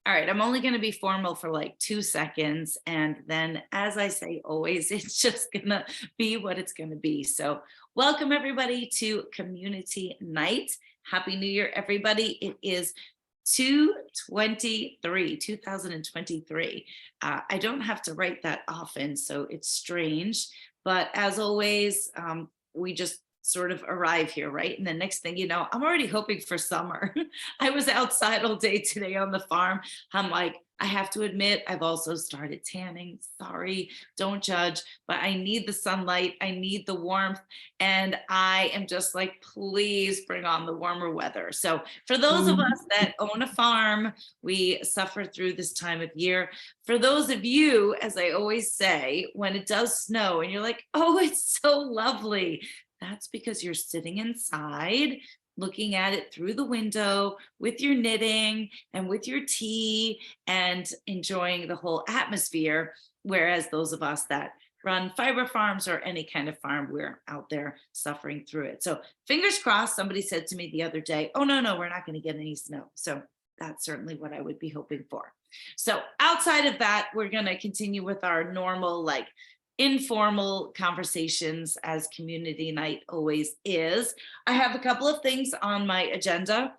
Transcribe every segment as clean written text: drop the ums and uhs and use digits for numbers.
All right, I'm only going to be formal for like 2 seconds. And then, as I say always, it's just going to be what it's going to be. So, welcome everybody to Community Night. Happy New Year, everybody. It is 2023. I don't have to write that often, so it's strange. But as always, we just sort of arrive here, right? And the next thing you know, I'm already hoping for summer. I was outside all day today on the farm. I'm like, I have to admit, I've also started tanning. Sorry, don't judge, but I need the sunlight. I need the warmth. And I am just like, please bring on the warmer weather. So, for those of us that own a farm, we suffer through this time of year. For those of you, as I always say, when it does snow and you're like, oh, it's so lovely, that's because you're sitting inside looking at it through the window with your knitting and with your tea and enjoying the whole atmosphere. Whereas those of us that run fiber farms or any kind of farm, we're out there suffering through it. So fingers crossed. Somebody said to me the other day, oh, no, we're not going to get any snow. So that's certainly what I would be hoping for. So outside of that, we're going to continue with our normal, like, informal conversations as community night always is. I have a couple of things on my agenda,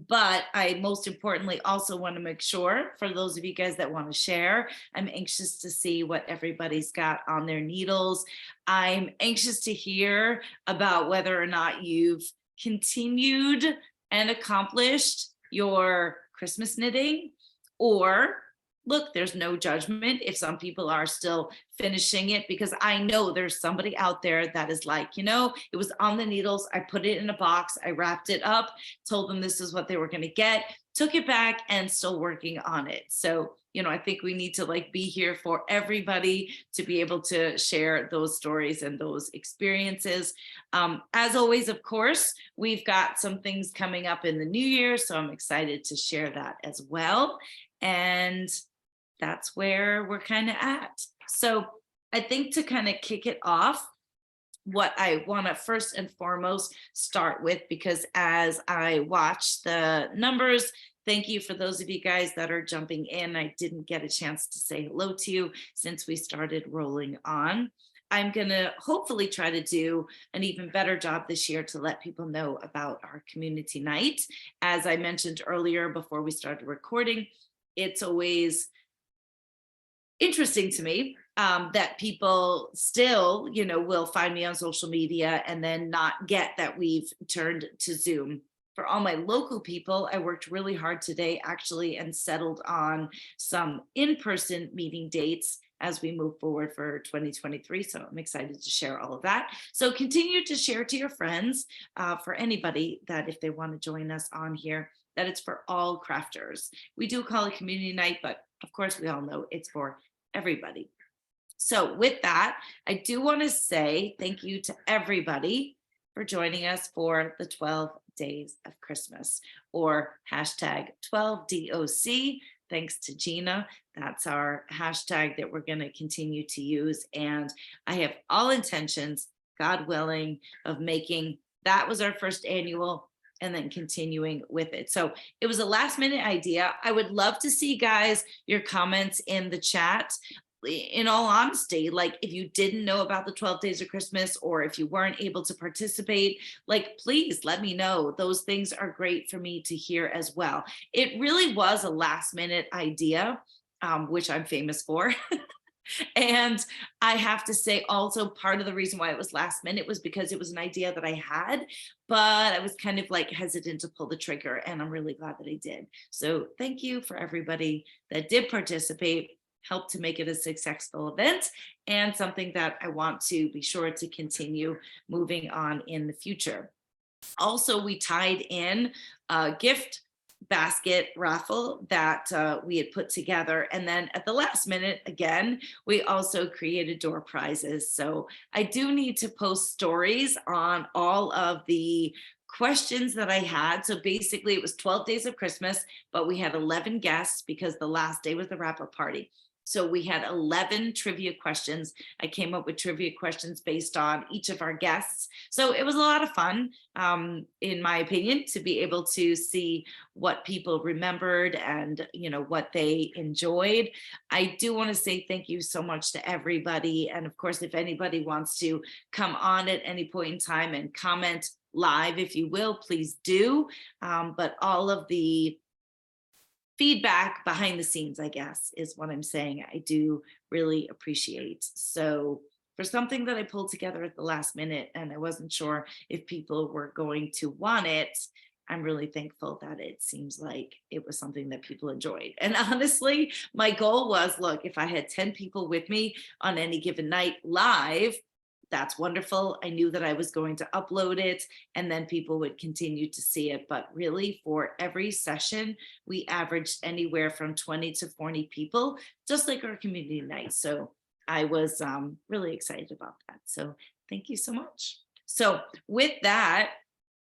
but I most importantly also want to make sure for those of you guys that want to share, I'm anxious to see what everybody's got on their needles. I'm anxious to hear about whether or not you've continued and accomplished your Christmas knitting, or look, there's no judgment if some people are still finishing it, because I know there's somebody out there that is like, it was on the needles. I put it in a box. I wrapped it up, told them this is what they were going to get, took it back, and still working on it. So, I think we need to be here for everybody to be able to share those stories and those experiences. As always, of course, we've got some things coming up in the new year, so I'm excited to share that as well. And that's where we're kind of at. So I think to kind of kick it off, what I want to first and foremost start with, because as I watch the numbers, thank you for those of you guys that are jumping in. I didn't get a chance to say hello to you since we started rolling on. I'm going to hopefully try to do an even better job this year to let people know about our community night. As I mentioned earlier before we started recording, it's always interesting to me that people still, will find me on social media and then not get that we've turned to Zoom. For all my local people, I worked really hard today actually and settled on some in-person meeting dates as we move forward for 2023. So I'm excited to share all of that. So continue to share to your friends, for anybody that if they want to join us on here, that it's for all crafters. We do call it community night, but of course we all know it's for everybody. So with that, I do want to say thank you to everybody for joining us for the 12 days of Christmas, or hashtag 12DOC. Thanks to Gina. That's our hashtag that we're going to continue to use. And I have all intentions, God willing, of making that was our first annual and then continuing with it. So it was a last minute idea. I would love to see, guys, your comments in the chat. In all honesty, if you didn't know about the 12 days of Christmas, or if you weren't able to participate, please let me know. Those things are great for me to hear as well. It really was a last minute idea, which I'm famous for. And I have to say also part of the reason why it was last minute was because it was an idea that I had, but I was kind of hesitant to pull the trigger, and I'm really glad that I did. So thank you for everybody that did participate, helped to make it a successful event, and something that I want to be sure to continue moving on in the future. Also, we tied in a gift basket raffle that we had put together. And then at the last minute, again, we also created door prizes. So I do need to post stories on all of the questions that I had. So basically it was 12 days of Christmas, but we had 11 guests because the last day was the wrap up party. So we had 11 trivia questions. I came up with trivia questions based on each of our guests. So it was a lot of fun, in my opinion, to be able to see what people remembered and, what they enjoyed. I do want to say thank you so much to everybody. And of course, if anybody wants to come on at any point in time and comment live, if you will, please do. But all of the feedback behind the scenes, I guess, is what I'm saying, I do really appreciate. So for something that I pulled together at the last minute and I wasn't sure if people were going to want it, I'm really thankful that it seems like it was something that people enjoyed. And honestly, my goal was, look, if I had 10 people with me on any given night live, that's wonderful. I knew that I was going to upload it and then people would continue to see it. But really, for every session, we averaged anywhere from 20 to 40 people, just like our community night. So I was really excited about that. So thank you so much. So with that,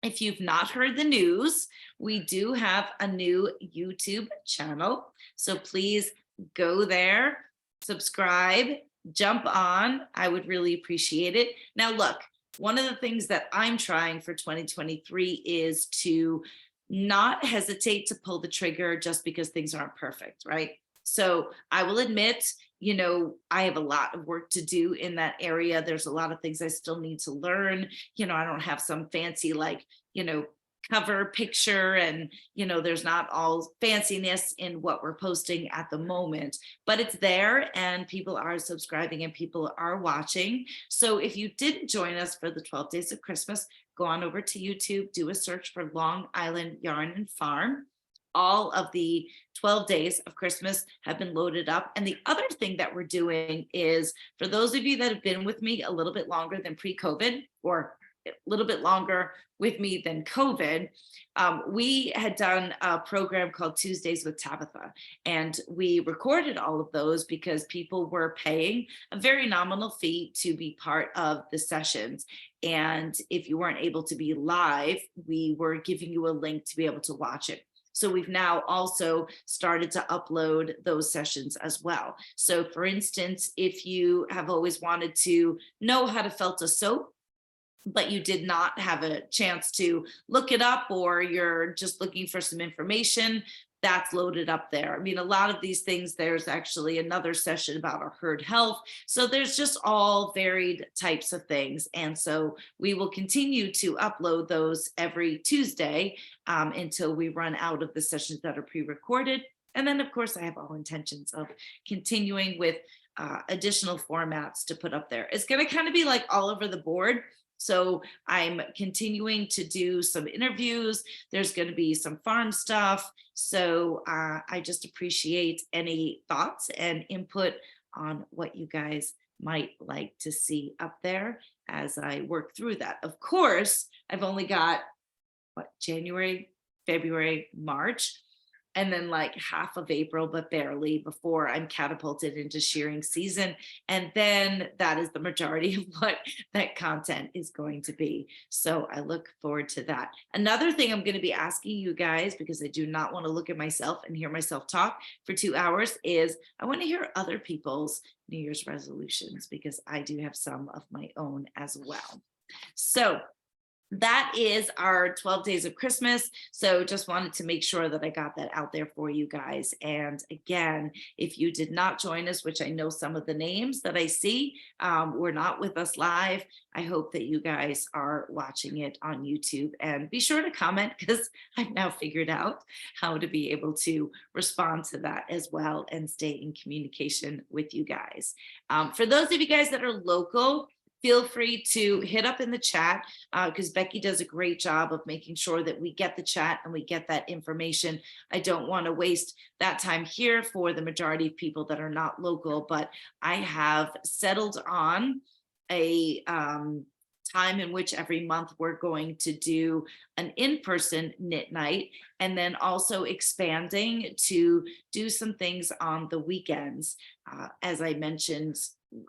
if you've not heard the news, we do have a new YouTube channel. So please go there, subscribe, jump on. I would really appreciate it. Now, look, one of the things that I'm trying for 2023 is to not hesitate to pull the trigger just because things aren't perfect, right? So I will admit, I have a lot of work to do in that area. There's a lot of things I still need to learn. I don't have some fancy, cover picture and, there's not all fanciness in what we're posting at the moment, but it's there and people are subscribing and people are watching. So if you didn't join us for the 12 days of Christmas, go on over to YouTube, do a search for Long Island Yarn and Farm. All of the 12 days of Christmas have been loaded up. And the other thing that we're doing is, for those of you that have been with me a little bit longer than pre-COVID, or a little bit longer with me than COVID, we had done a program called Tuesdays with Tabitha, and we recorded all of those because people were paying a very nominal fee to be part of the sessions. And if you weren't able to be live, we were giving you a link to be able to watch it. So we've now also started to upload those sessions as well. So for instance, if you have always wanted to know how to felt a soap, but you did not have a chance to look it up, or you're just looking for some information, that's loaded up there. I mean, a lot of these things, there's actually another session about our herd health. So there's just all varied types of things. And so we will continue to upload those every Tuesday until we run out of the sessions that are pre-recorded. And then, of course, I have all intentions of continuing with additional formats to put up there. It's going to kind of be like all over the board. So I'm continuing to do some interviews. There's going to be some farm stuff. So I just appreciate any thoughts and input on what you guys might like to see up there as I work through that. Of course, I've only got January, February, March, and then like half of April, but barely, before I'm catapulted into shearing season. And then that is the majority of what that content is going to be. So I look forward to that. Another thing I'm going to be asking you guys, because I do not want to look at myself and hear myself talk for 2 hours, is I want to hear other people's New Year's resolutions, because I do have some of my own as well. So that is our 12 days of Christmas. So just wanted to make sure that I got that out there for you guys. And again, if you did not join us, which I know some of the names that I see were not with us live, I hope that you guys are watching it on YouTube, and be sure to comment, because I've now figured out how to be able to respond to that as well and stay in communication with you guys. For those of you guys that are local, feel free to hit up in the chat, because Becky does a great job of making sure that we get the chat and we get that information. I don't want to waste that time here for the majority of people that are not local, but I have settled on a time in which every month we're going to do an in-person knit night, and then also expanding to do some things on the weekends. As I mentioned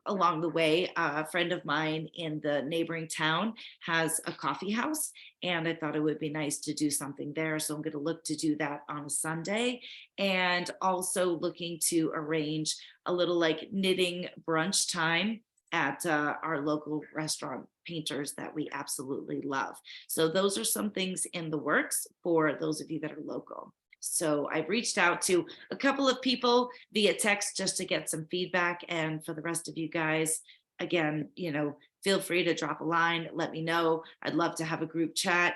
along the way, a friend of mine in the neighboring town has a coffee house, and I thought it would be nice to do something there. So I'm going to look to do that on a Sunday, and also looking to arrange a little like knitting brunch time at our local restaurant Painters that we absolutely love. So those are some things in the works for those of you that are local. So I've reached out to a couple of people via text just to get some feedback. And for the rest of you guys, again, feel free to drop a line, let me know. I'd love to have a group chat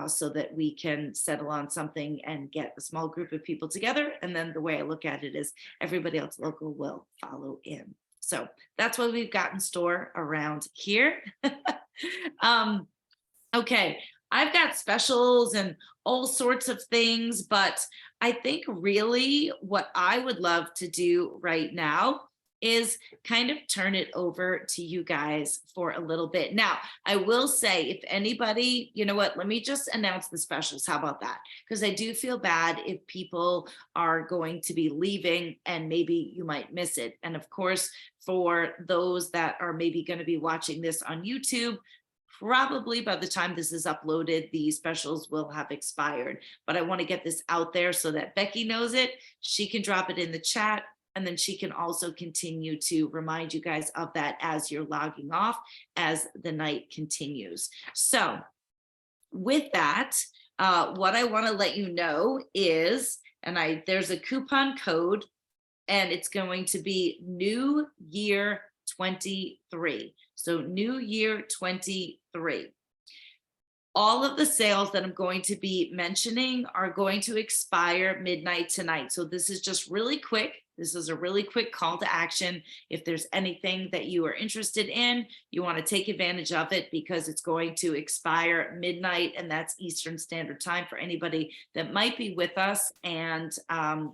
so that we can settle on something and get a small group of people together. And then the way I look at it is everybody else local will follow in. So that's what we've got in store around here. um, okay, I've got specials and all sorts of things, but I think really what I would love to do right now is kind of turn it over to you guys for a little bit. Now, I will say, if anybody, you know what, let me just announce the specials. How about that? Because I do feel bad if people are going to be leaving and maybe you might miss it. And of course, for those that are maybe going to be watching this on YouTube, probably by the time this is uploaded, the specials will have expired. But I want to get this out there so that Becky knows it. She can drop it in the chat, and then she can also continue to remind you guys of that as you're logging off as the night continues. So with that, what I want to let you know is, and there's a coupon code, and it's going to be New Year 23. So New Year 23. All of the sales that I'm going to be mentioning are going to expire midnight tonight. So this is just really quick. This is a really quick call to action. If there's anything that you are interested in, you want to take advantage of it because it's going to expire midnight, and that's Eastern Standard Time for anybody that might be with us and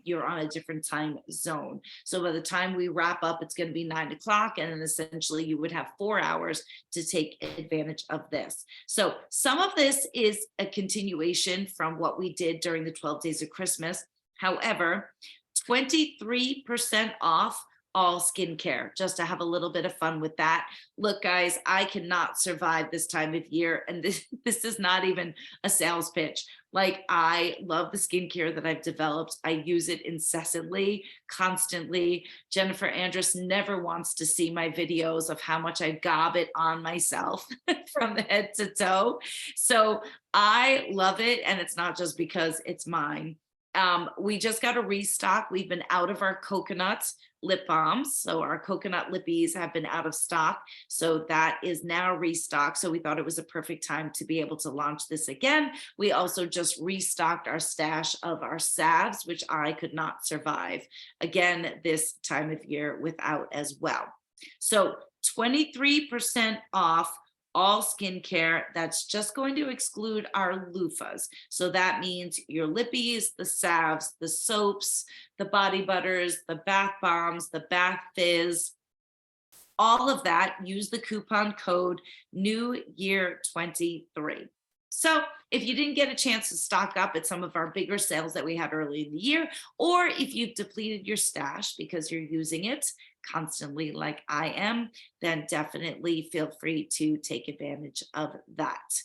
you're on a different time zone. So by the time we wrap up, it's going to be 9 o'clock, and then essentially you would have 4 hours to take advantage of this. So some of this is a continuation from what we did during the 12 days of Christmas. However, 23% off all skincare, just to have a little bit of fun with that. Look, guys, I cannot survive this time of year, and this is not even a sales pitch. Like, I love the skincare that I've developed. I use it incessantly, constantly. Jennifer Andrus never wants to see my videos of how much I gob it on myself from the head to toe. So I love it, and it's not just because it's mine. We just got a restock. We've been out of our coconut lip balms. So our coconut lippies have been out of stock. So that is now restocked. So we thought it was a perfect time to be able to launch this again. We also just restocked our stash of our salves, which I could not survive again this time of year without as well. So 23% off all skincare. That's just going to exclude our loofahs. So that means your lippies, the salves, the soaps, the body butters, the bath bombs, the bath fizz, all of that. Use the coupon code New Year 23. So if you didn't get a chance to stock up at some of our bigger sales that we had early in the year, or if you've depleted your stash because you're using it constantly like I am, then definitely feel free to take advantage of that.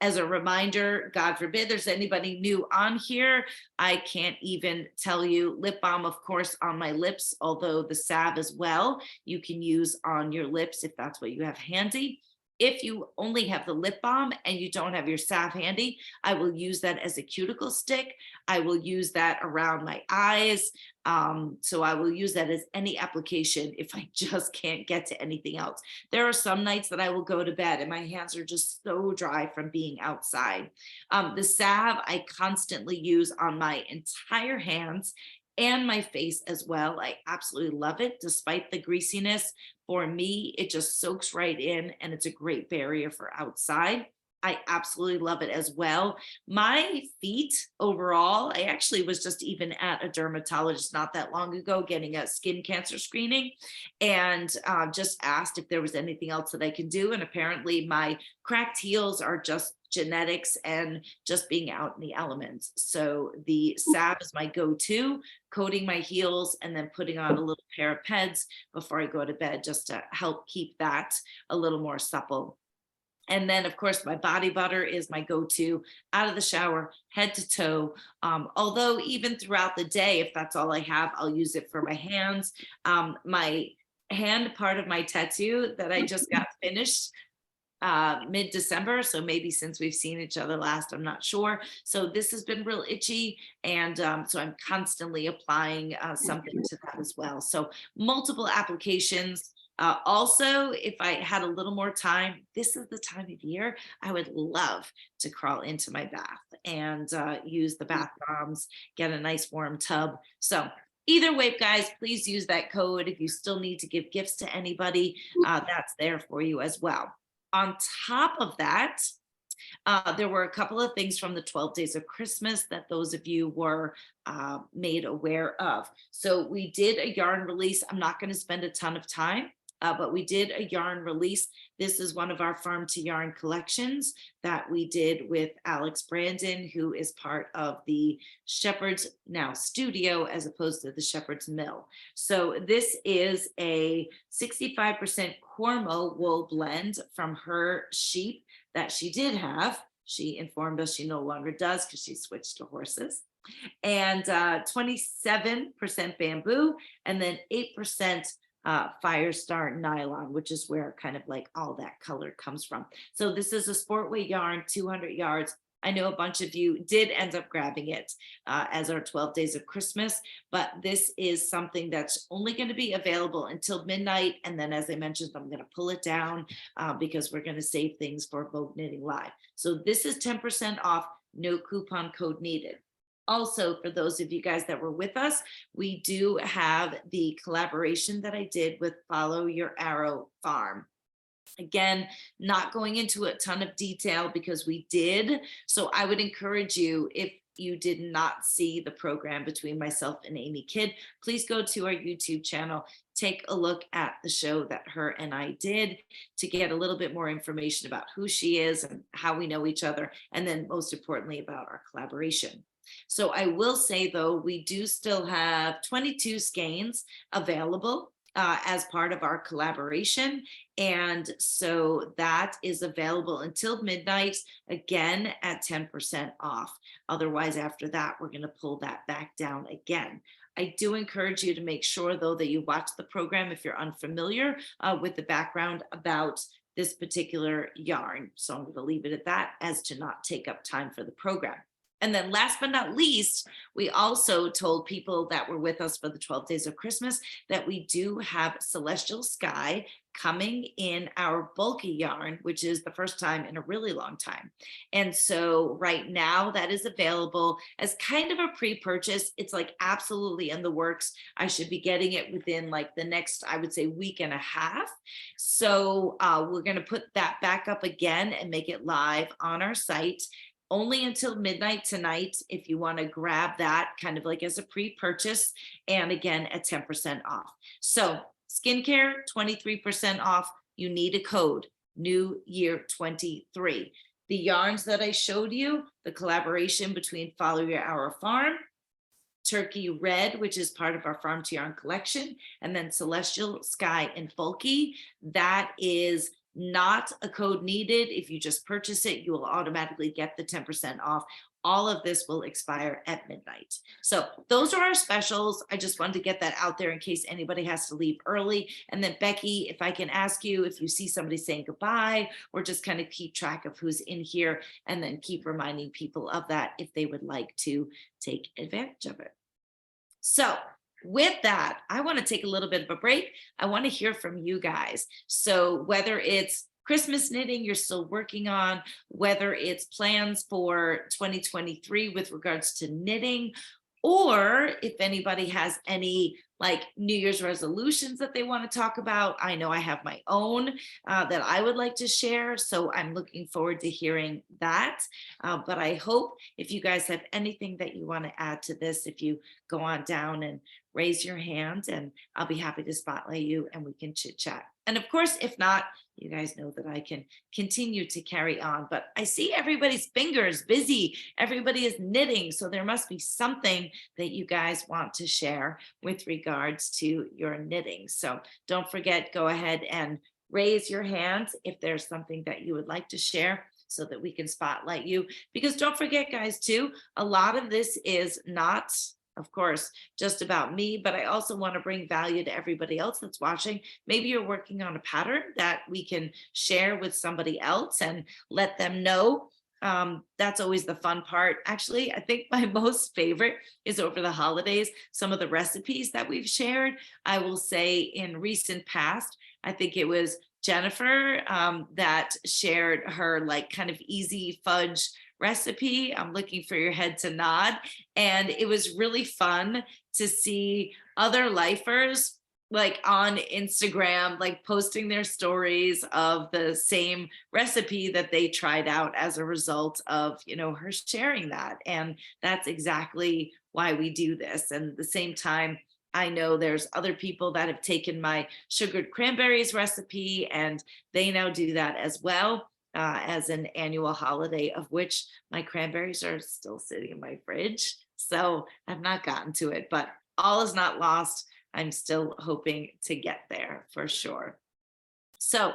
As a reminder, God forbid there's anybody new on here, I can't even tell you. Lip balm, of course, on my lips, although the salve as well, you can use on your lips if that's what you have handy. If you only have the lip balm and you don't have your salve handy, I will use that as a cuticle stick. I will use that around my eyes. So I will use that as any application if I just can't get to anything else. There are some nights that I will go to bed and my hands are just so dry from being outside. The salve I constantly use on my entire hands and my face as well. I absolutely love it, despite the greasiness. For me, it just soaks right in, and it's a great barrier for outside. I absolutely love it as well. My feet overall, I actually was just even at a dermatologist not that long ago getting a skin cancer screening and just asked if there was anything else that I can do. And apparently, my cracked heels are just genetics and just being out in the elements. So the salve is my go to, coating my heels and then putting on a little pair of peds before I go to bed just to help keep that a little more supple. And then, of course, my body butter is my go-to out of the shower, head to toe. Although even throughout the day, if that's all I have, I'll use it for my hands. My hand part of my tattoo that I just got finished mid-December. So maybe since we've seen each other last, I'm not sure. So this has been real itchy. And so I'm constantly applying something to that as well. So multiple applications. Also, if I had a little more time, this is the time of year I would love to crawl into my bath and use the bath bombs, get a nice warm tub. So either way, guys, please use that code. If you still need to give gifts to anybody, that's there for you as well. On top of that, there were a couple of things from the 12 days of Christmas that those of you were made aware of. So we did a yarn release. I'm not going to spend a ton of time, but we did a yarn release. This is one of our farm to yarn collections that we did with Alex Brandon, who is part of the Shepherd's Now Studio as opposed to the Shepherd's Mill. So this is a 65% Cormo wool blend from her sheep that she did have. She informed us she no longer does because she switched to horses. And 27% bamboo and then 8% Firestar nylon, which is where kind of like all that color comes from. So this is a sport weight yarn, 200 yards. I know a bunch of you did end up grabbing it as our 12 days of Christmas, but this is something that's only going to be available until midnight. And then, as I mentioned, I'm going to pull it down because we're going to save things for Vogue Knitting Live. So this is 10% off, no coupon code needed. Also, for those of you guys that were with us, we do have the collaboration that I did with Follow Your Arrow Farm. Again, not going into a ton of detail because we did. So I would encourage you, if you did not see the program between myself and Amy Kidd, please go to our YouTube channel, take a look at the show that her and I did to get a little bit more information about who she is and how we know each other, and then most importantly about our collaboration. So I will say, though, we do still have 22 skeins available as part of our collaboration. And so that is available until midnight, again at 10% off. Otherwise, after that, we're going to pull that back down again. I do encourage you to make sure, though, that you watch the program if you're unfamiliar with the background about this particular yarn. So I'm going to leave it at that, as to not take up time for the program. And then last but not least, we also told people that were with us for the 12 days of Christmas that we do have Celestial Sky coming in our bulky yarn, which is the first time in a really long time. And so right now that is available as kind of a pre-purchase. It's like absolutely in the works. I should be getting it within like the next, I would say, week and a half. So we're going to put that back up again and make it live on our site. Only until midnight tonight if you want to grab that kind of like as a pre-purchase, and again at 10% off. So skincare 23% off. You need a code, New Year 23. The yarns that I showed you, the collaboration between Follow Your Arrow Farm, Turkey Red, which is part of our Farm to Yarn collection, and then Celestial Sky and Bulky, that is not a code needed. If you just purchase it, you will automatically get the 10% off. All of this will expire at midnight. So those are our specials. I just wanted to get that out there in case anybody has to leave early. And then Becky, if I can ask you, if you see somebody saying goodbye, or just kind of keep track of who's in here, and then keep reminding people of that if they would like to take advantage of it. So with that, I want to take a little bit of a break. I want to hear from you guys. So whether it's Christmas knitting you're still working on, whether it's plans for 2023 with regards to knitting, or if anybody has any like New Year's resolutions that they want to talk about. I know I have my own that I would like to share. So I'm looking forward to hearing that. But I hope if you guys have anything that you want to add to this, if you go on down and raise your hand, and I'll be happy to spotlight you and we can chit chat. And of course, if not, you guys know that I can continue to carry on. But I see everybody's fingers busy. Everybody is knitting. So there must be something that you guys want to share with regards to your knitting. So don't forget, go ahead and raise your hand if there's something that you would like to share so that we can spotlight you. Because don't forget, guys, too, a lot of this is not, of course, just about me, but I also want to bring value to everybody else that's watching. Maybe you're working on a pattern that we can share with somebody else and let them know. That's always the fun part. Actually, I think my most favorite is over the holidays, some of the recipes that we've shared. I will say in recent past, I think it was Jennifer that shared her like kind of easy fudge recipe. I'm looking for your head to nod. And it was really fun to see other lifers like on Instagram, like posting their stories of the same recipe that they tried out as a result of, her sharing that. And that's exactly why we do this. And at the same time, I know there's other people that have taken my sugared cranberries recipe and they now do that as well. As an annual holiday, of which my cranberries are still sitting in my fridge. So I've not gotten to it, but all is not lost. I'm still hoping to get there for sure. So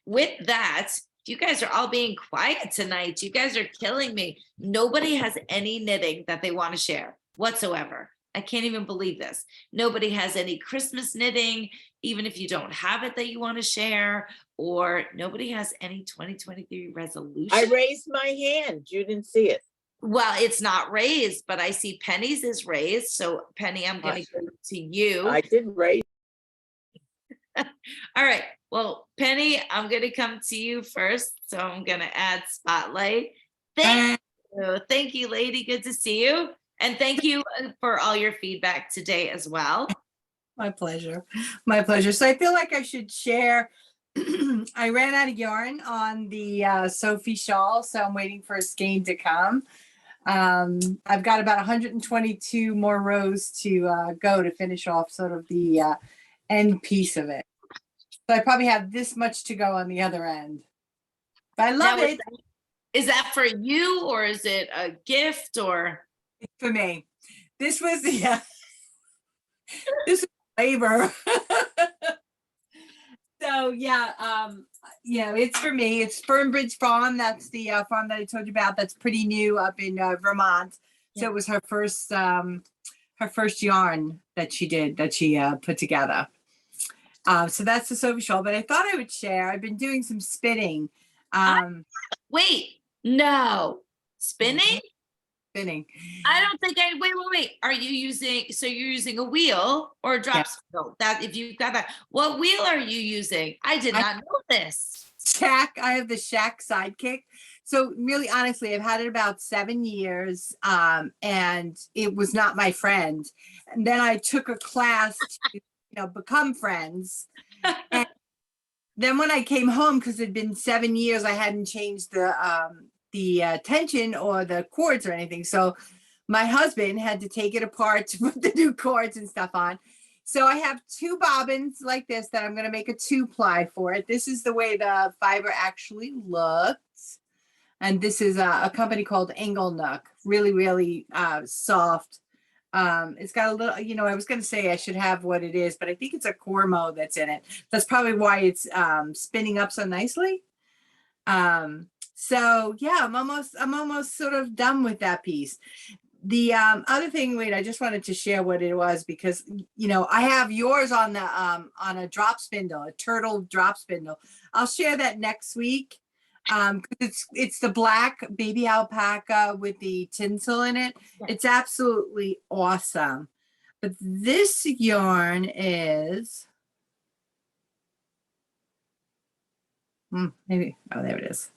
with that, you guys are all being quiet tonight. You guys are killing me. Nobody has any knitting that they want to share whatsoever. I can't even believe this. Nobody has any Christmas knitting, even if you don't have it that you want to share, or nobody has any 2023 resolution. I raised my hand. You didn't see it. Well, it's not raised, but I see Penny's is raised. So Penny, I'm going to go to you. I did raise. All right. Well, Penny, I'm going to come to you first. So I'm going to add spotlight. Thank you. Thank you, lady. Good to see you. And thank you for all your feedback today as well. My pleasure. My pleasure. So I feel like I should share. I ran out of yarn on the Sophie shawl, so I'm waiting for a skein to come. I've got about 122 more rows to go to finish off sort of the end piece of it. So I probably have this much to go on the other end. But I love it. Is that for you or is it a gift or? For me. This was the this is labor. So yeah, it's for me. It's Fernbridge Farm. That's the farm that I told you about. That's pretty new up in Vermont. So it was her first yarn that she did, that she put together. So that's the Sophie shawl. But I thought I would share. I've been doing some spinning. Wait, no, spinning. Spinning. I don't think wait. Are you using, so you're using a wheel or a drop spindle? That if you've got that, what wheel are you using? I did not know this. Shack. I have the Shack Sidekick. So really, honestly, I've had it about 7 years, and it was not my friend. And then I took a class to, become friends. And then when I came home, because it'd been 7 years, I hadn't changed the tension or the cords or anything. So my husband had to take it apart to put the new cords and stuff on. So I have 2 bobbins like this that I'm going to make a 2-ply for it. This is the way the fiber actually looks. And this is a company called Nook. Really, really soft. It's got a little, I was going to say I should have what it is, but I think it's a Cormo that's in it. That's probably why it's spinning up so nicely. So yeah, I'm almost sort of done with that piece. The other thing, wait, I just wanted to share what it was because, I have yours on the on a drop spindle, a turtle drop spindle. I'll share that next week. It's the black baby alpaca with the tinsel in it. Yeah. It's absolutely awesome. But this yarn is maybe, oh, there it is.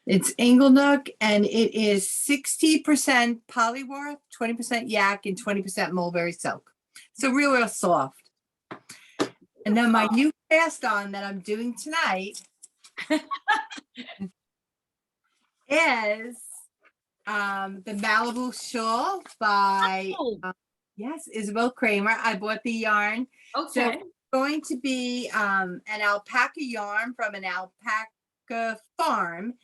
It's Nook, and it is 60% polyworth, 20% yak, and 20% mulberry silk. So real soft. And then my new cast on that I'm doing tonight is the Malibu shawl by Oh, yes, Isabel Kramer. I bought the yarn. So okay. it's going to be an alpaca yarn from an alpaca farm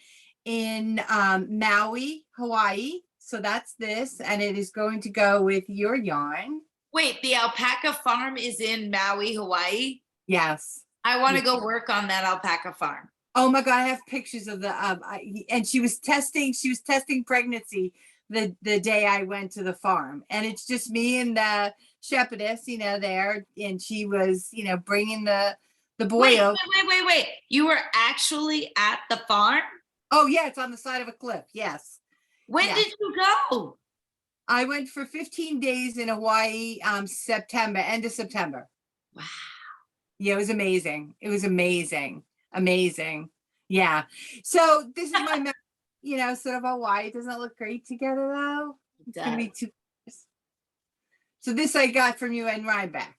in Maui, Hawaii. So that's this, and it is going to go with your yarn. Wait, the alpaca farm is in Maui, Hawaii? Yes. I want to Yeah. go work on that alpaca farm. Oh my God, I have pictures of the and she was testing pregnancy the day I went to the farm, and it's just me and the shepherdess, there, and she was, bringing the boy Wait, over. wait. You were actually at the farm? Oh yeah, it's on the side of a cliff. Yes. When Yeah. did you go? I went for 15 days in Hawaii, end of September. Wow. Yeah, it was amazing. It was amazing. Amazing. Yeah. So this is my, sort of Hawaii. Doesn't it look great together though? It's gonna be too. So this I got from you and Rhinebeck.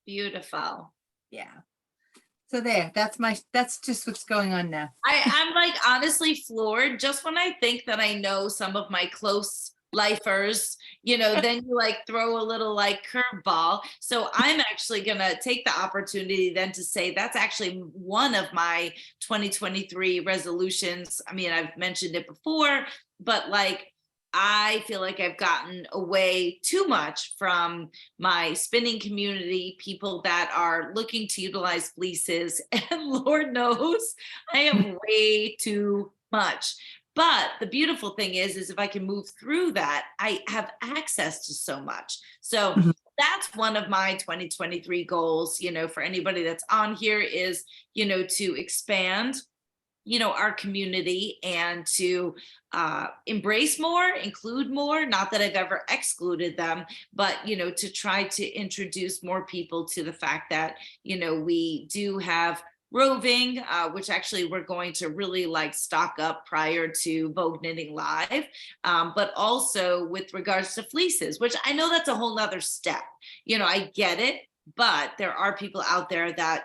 Beautiful. Yeah. So that's just what's going on now. I'm like honestly floored just when I think that I know some of my close lifers, then you like throw a little like curveball. So I'm actually gonna take the opportunity then to say that's actually one of my 2023 resolutions. I mean, I've mentioned it before, but like I feel like I've gotten away too much from my spinning community, people that are looking to utilize fleeces, and Lord knows I have way too much. But the beautiful thing is if I can move through that, I have access to so much. So that's one of my 2023 goals, for anybody that's on here is, to expand, our community and to embrace more, include more, not that I've ever excluded them, but, to try to introduce more people to the fact that, we do have roving, which actually we're going to really like stock up prior to Vogue Knitting Live, but also with regards to fleeces, which I know that's a whole nother step. I get it, but there are people out there that,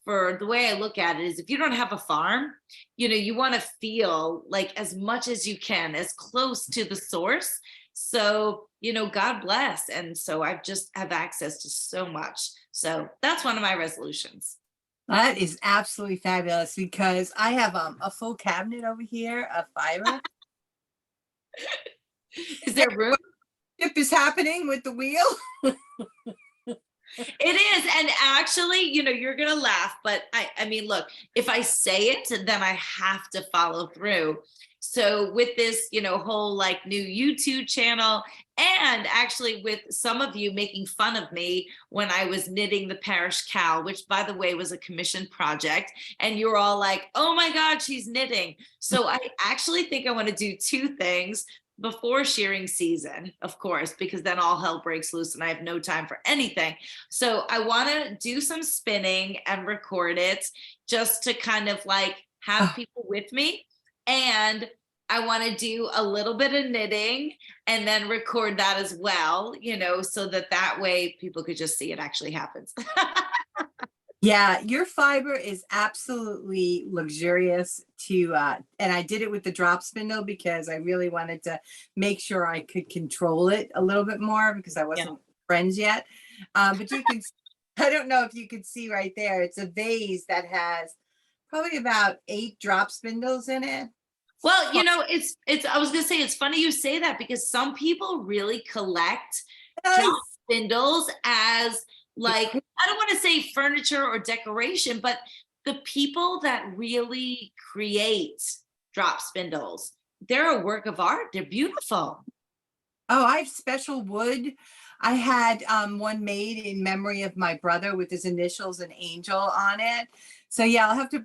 for the way I look at it, is if you don't have a farm, you want to feel like as much as you can, as close to the source. So, God bless. And so I just have access to so much. So that's one of my resolutions. That is absolutely fabulous because I have a full cabinet over here of fiber. Is there room? Ship is happening with the wheel. It is. And actually, you're going to laugh, but I mean, look, if I say it, then I have to follow through. So with this, whole like new YouTube channel, and actually with some of you making fun of me when I was knitting the parish cow, which by the way was a commissioned project, and you're all like, oh my God, she's knitting. So I actually think I want to do two things before shearing season, of course, because then all hell breaks loose and I have no time for anything. So I want to do some spinning and record it just to kind of like have people with me. And I want to do a little bit of knitting and then record that as well, so that way people could just see it actually happens. Yeah, your fiber is absolutely luxurious and I did it with the drop spindle because I really wanted to make sure I could control it a little bit more because I wasn't friends yet. But you can, I don't know if you could see right there, it's a vase that has probably about 8 drop spindles in it. Well, it's, I was going to say, it's funny you say that because some people really collect drop spindles as like, I don't want to say furniture or decoration, but the people that really create drop spindles, they're a work of art. They're beautiful. Oh, I have special wood. I had one made in memory of my brother with his initials and angel on it. So yeah, I'll have to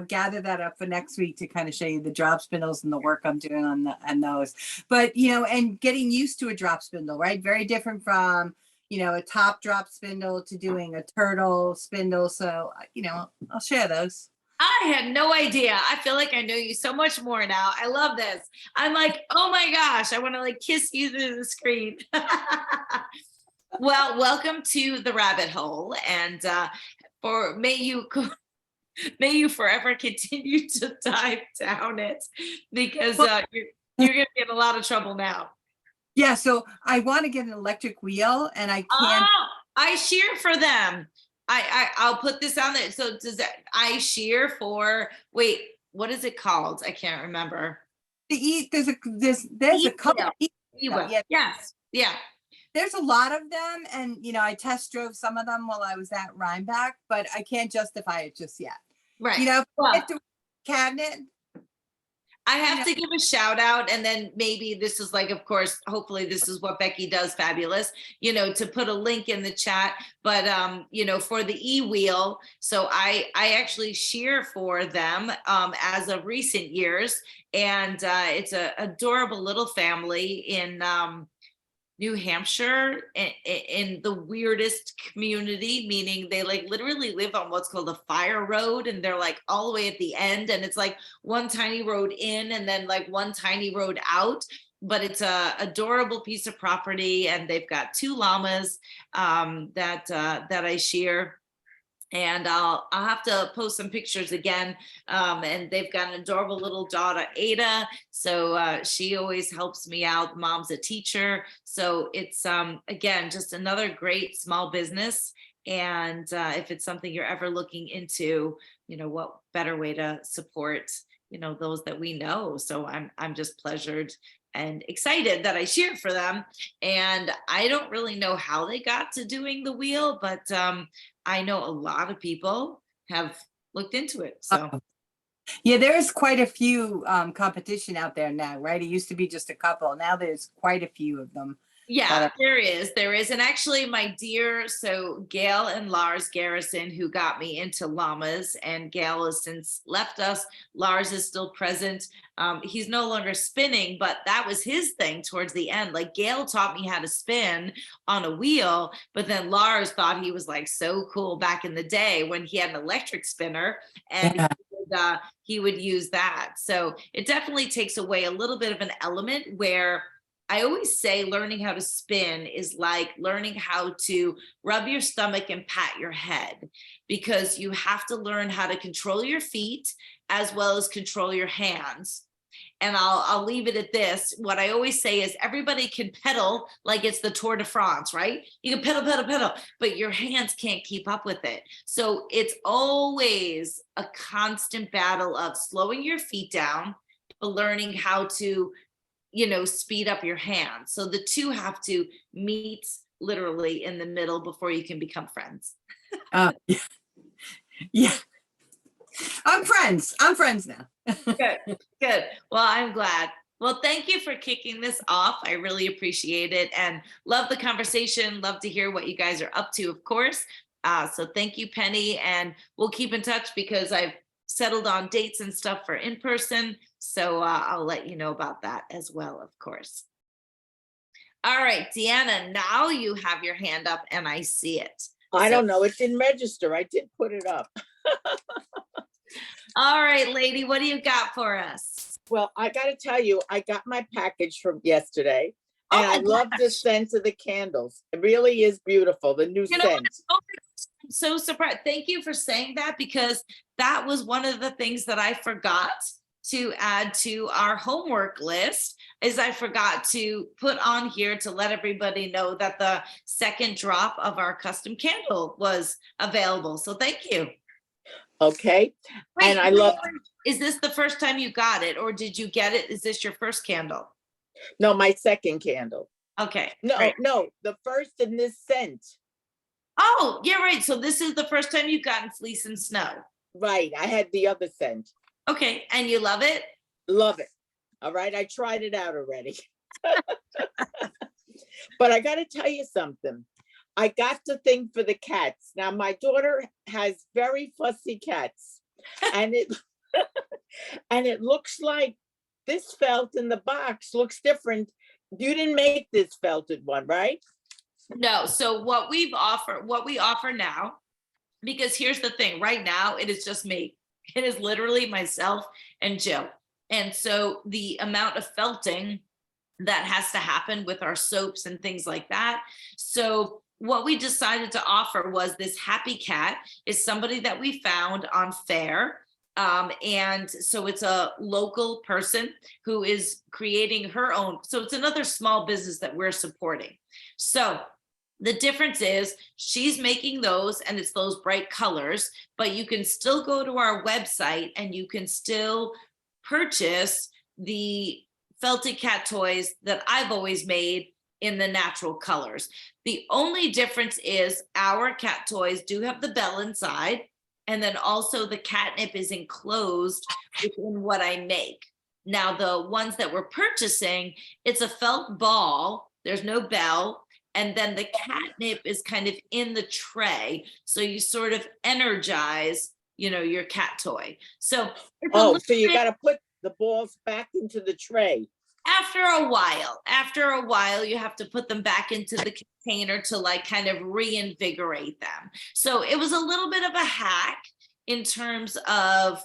gather that up for next week to kind of show you the drop spindles and the work I'm doing on those. But and getting used to a drop spindle, right? Very different from a top drop spindle to doing a turtle spindle. So I'll share those. I had no idea. I feel like I know you so much more now. I love this. I'm like, oh my gosh, I want to like kiss you through the screen. Well, welcome to the rabbit hole, and for may you forever continue to dive down it, because you're gonna get in a lot of trouble now. Yeah, so I want to get an electric wheel and I can't. Oh, I shear for them. I'll put this on there. So does that I shear for? Wait, what is it called? I can't remember. There's a couple. Yeah, Yes. Yeah. there's a lot of them, and I test drove some of them while I was at Rhinebeck, but I can't justify it just yet. Right. Well, Well, cabinet. I have to give a shout out, and then maybe this is like, of course, hopefully this is what Becky does fabulous, to put a link in the chat, but for the e-wheel. So I actually shear for them as of recent years, and it's a adorable little family in New Hampshire, in the weirdest community, meaning they like literally live on what's called a fire road, and they're like all the way at the end, and it's like one tiny road in and then like one tiny road out, but it's a adorable piece of property, and they've got 2 llamas that I shear. And I'll have to post some pictures again. And they've got an adorable little daughter, Ada. So she always helps me out. Mom's a teacher. So it's, again, just another great small business. And if it's something you're ever looking into, what better way to support, those that we know. So I'm just pleasured and excited that I cheered for them. And I don't really know how they got to doing the wheel, but I know a lot of people have looked into it. So yeah, there's quite a few competition out there now, right? It used to be just a couple. Now there's quite a few of them. yeah, there is. And actually my dear, so Gail and Lars Garrison, who got me into llamas, and Gail has since left us. Lars is still present. He's no longer spinning, but that was his thing towards the end. Like Gail taught me how to spin on a wheel, but then Lars thought he was like so cool back in the day when he had an electric spinner, and he would use that. So it definitely takes away a little bit of an element where I always say learning how to spin is like learning how to rub your stomach and pat your head, because you have to learn how to control your feet as well as control your hands. And I'll leave it at this. What I always say is everybody can pedal like it's the Tour de France, right? You can pedal, pedal, pedal, but your hands can't keep up with it. So it's always a constant battle of slowing your feet down, but learning how to speed up your hands. So the two have to meet literally in the middle before you can become friends. Yeah. I'm friends now. Good. Well, I'm glad. Well, thank you for kicking this off. I really appreciate it and love the conversation. Love to hear what you guys are up to, of course. So thank you, Penny. And we'll keep in touch because I've settled on dates and stuff for in person. So I'll let you know about that as well, of course. All right, Deanna, now you have your hand up and I see it. I don't know. It didn't register. I did put it up. All right, lady, what do you got for us? Well, I got to tell you, I got my package from yesterday, and I love the scent of the candles. It really is beautiful, the new scent. I'm so surprised. Thank you for saying that, because that was one of the things that I forgot to add to our homework list. Is I forgot to put on here to let everybody know that the second drop of our custom candle was available. So thank you. Okay. Wait, and I love. Is this the first time you got it, or did you get it? Is this your first candle? No, my second candle. Okay. No, great. no, the first in this scent. Oh, yeah, right. So this is the first time you've gotten fleece and snow. Right. I had the other scent. Okay. And you love it? Love it. All right. I tried it out already. But I got to tell you something. I got the thing for the cats. Now, my daughter has very fussy cats, and it and it looks like this felt in the box looks different. You didn't make this felted one, right? No. So what we offer now, because here's the thing, right now, it is just me. It is literally myself and Jill. And so the amount of felting that has to happen with our soaps and things like that. So what we decided to offer was this happy cat is somebody that we found on Fair. And so it's a local person who is creating her own. So it's another small business that we're supporting. So the difference is she's making those and it's those bright colors, but you can still go to our website and you can still purchase the felted cat toys that I've always made in the natural colors. The only difference is our cat toys do have the bell inside, and then also the catnip is enclosed within what I make. Now, the ones that we're purchasing, it's a felt ball, there's no bell, and then the catnip is kind of in the tray. So you sort of energize, your cat toy. So it's so you got to put the balls back into the tray. After a while, you have to put them back into the container to like kind of reinvigorate them. So it was a little bit of a hack in terms of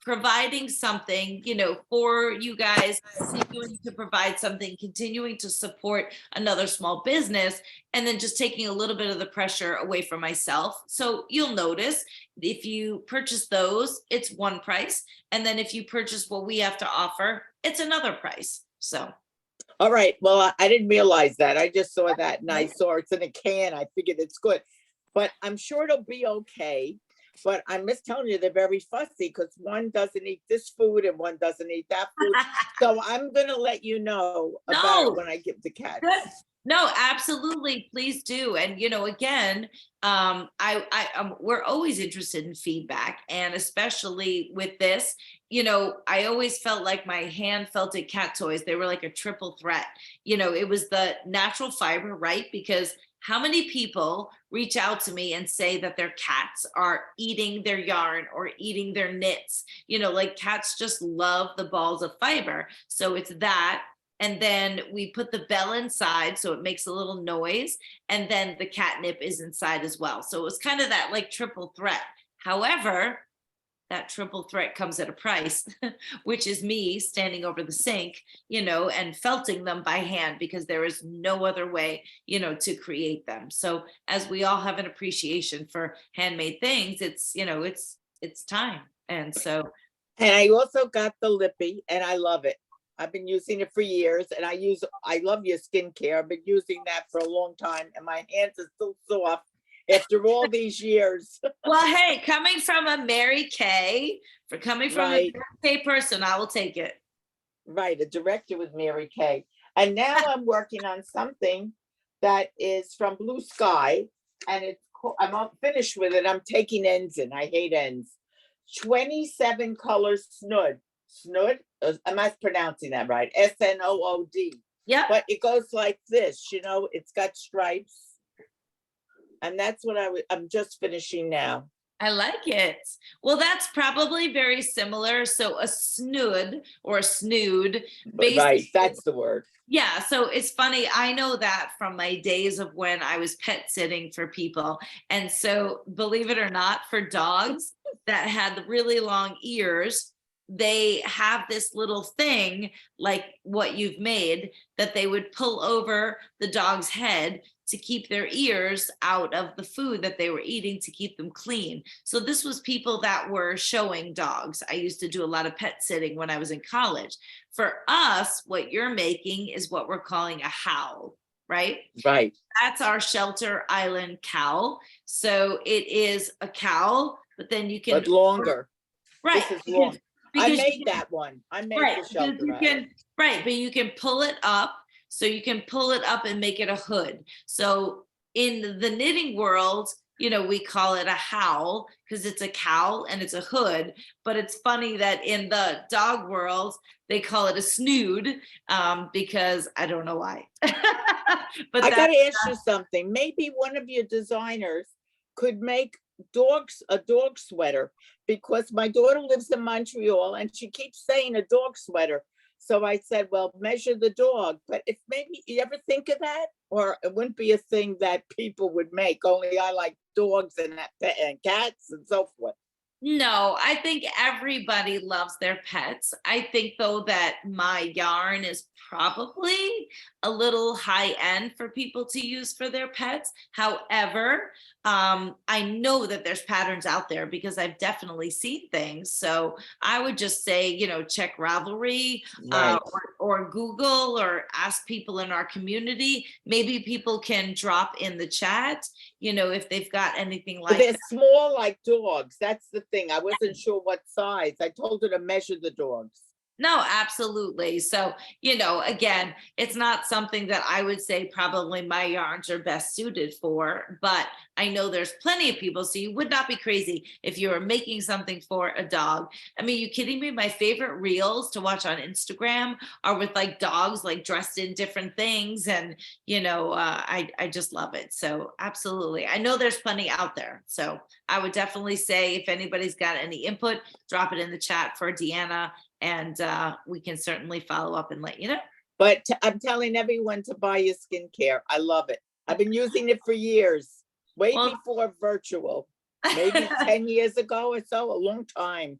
providing something, for you guys, continuing to provide something, continuing to support another small business, and then just taking a little bit of the pressure away from myself. So you'll notice if you purchase those, it's one price. And then if you purchase what we have to offer, it's another price. So. All right. Well, I didn't realize that. I just saw that and I saw it's in a can. I figured it's good, but I'm sure it'll be okay. But I'm just telling you, they're very fussy because one doesn't eat this food and one doesn't eat that food. So I'm going to let you know about it when I give the cat. No, absolutely. Please do. And, again, we're always interested in feedback. And especially with this, I always felt like my hand felted cat toys, they were like a triple threat. It was the natural fiber, right? Because how many people reach out to me and say that their cats are eating their yarn or eating their knits? Like cats just love the balls of fiber. So it's that. And then we put the bell inside so it makes a little noise. And then the catnip is inside as well. So it was kind of that like triple threat. However, that triple threat comes at a price, which is me standing over the sink, and felting them by hand because there is no other way, to create them. So as we all have an appreciation for handmade things, it's time. And so. And I also got the lippy and I love it. I've been using it for years and I love your skincare. I've been using that for a long time and my hands are still soft after all these years. Well, hey, coming from a Mary Kay, a Mary Kay person, I will take it. Right, a director with Mary Kay. And now I'm working on something that is from Blue Sky and I'm not finished with it. I'm taking ends in. I hate ends. 27 colors snood. Snood? Am I pronouncing that right? SNOOD. Yeah. But it goes like this, it's got stripes. And that's what I'm just finishing now. I like it. Well, that's probably very similar. So a snood or a snood. Right, that's the word. Yeah, so it's funny. I know that from my days of when I was pet sitting for people. And so believe it or not, for dogs that had really long ears, they have this little thing like what you've made that they would pull over the dog's head to keep their ears out of the food that they were eating to keep them clean. So this was people that were showing dogs. I used to do a lot of pet sitting when I was in college. For us, what you're making is what we're calling a howl, right? Right. That's our shelter island cowl. So it is a cowl, but then you can— But longer. Right. This is long. I made that one. I made the shelter island. Right, but you can pull it up. So you can pull it up and make it a hood. So in the knitting world, we call it a howl because it's a cowl and it's a hood. But it's funny that in the dog world, they call it a snood because I don't know why. But I got to ask you something. Maybe one of your designers could make a dog sweater because my daughter lives in Montreal and she keeps saying a dog sweater. So I said, well, measure the dog. But if maybe you ever think of that, or it wouldn't be a thing that people would make. Only I like dogs and cats and so forth. No, I think everybody loves their pets. I think though that my yarn is probably a little high end for people to use for their pets. However, I know that there's patterns out there because I've definitely seen things. So I would just say, check Ravelry, Right. or Google, or ask people in our community. Maybe people can drop in the chat, if they've got anything But like they're that. small like dogs. That's the thing. I wasn't sure what size. I told her to measure the dogs. No, absolutely. So, again, it's not something that I would say probably my yarns are best suited for, but I know there's plenty of people. So you would not be crazy if you were making something for a dog. I mean, you kidding me? My favorite reels to watch on Instagram are with like dogs like dressed in different things. And, I just love it. So absolutely. I know there's plenty out there. So I would definitely say if anybody's got any input, drop it in the chat for Deanna, and we can certainly follow up and let you know. But I'm telling everyone to buy your skincare. I love it. I've been using it for years, way Well- before virtual, maybe 10 years ago or so, a long time.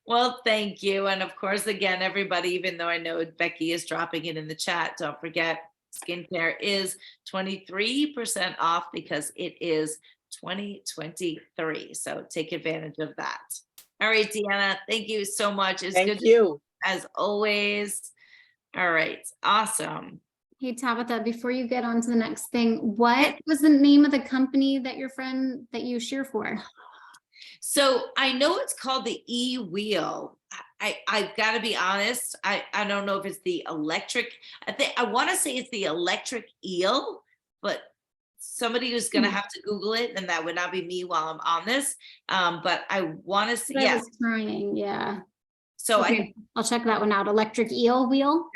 Well, thank you. And of course, again, everybody, even though I know Becky is dropping it in the chat, don't forget skincare is 23% off because it is 2023. So take advantage of that. All right, Deanna, thank you so much. It's Thank good you. as always. All right, awesome. Hey Tabitha, before you get on to the next thing, what was the name of the company that your friend that you shear for? So I know it's called the e-wheel. I've got to be honest. I don't know if it's the electric. I want to say it's the electric eel, but somebody who's going to have to Google it, and that would not be me while I'm on this. But I want to see. I Yeah. was trying, yeah. So Okay, I'll check that one out. Electric eel wheel.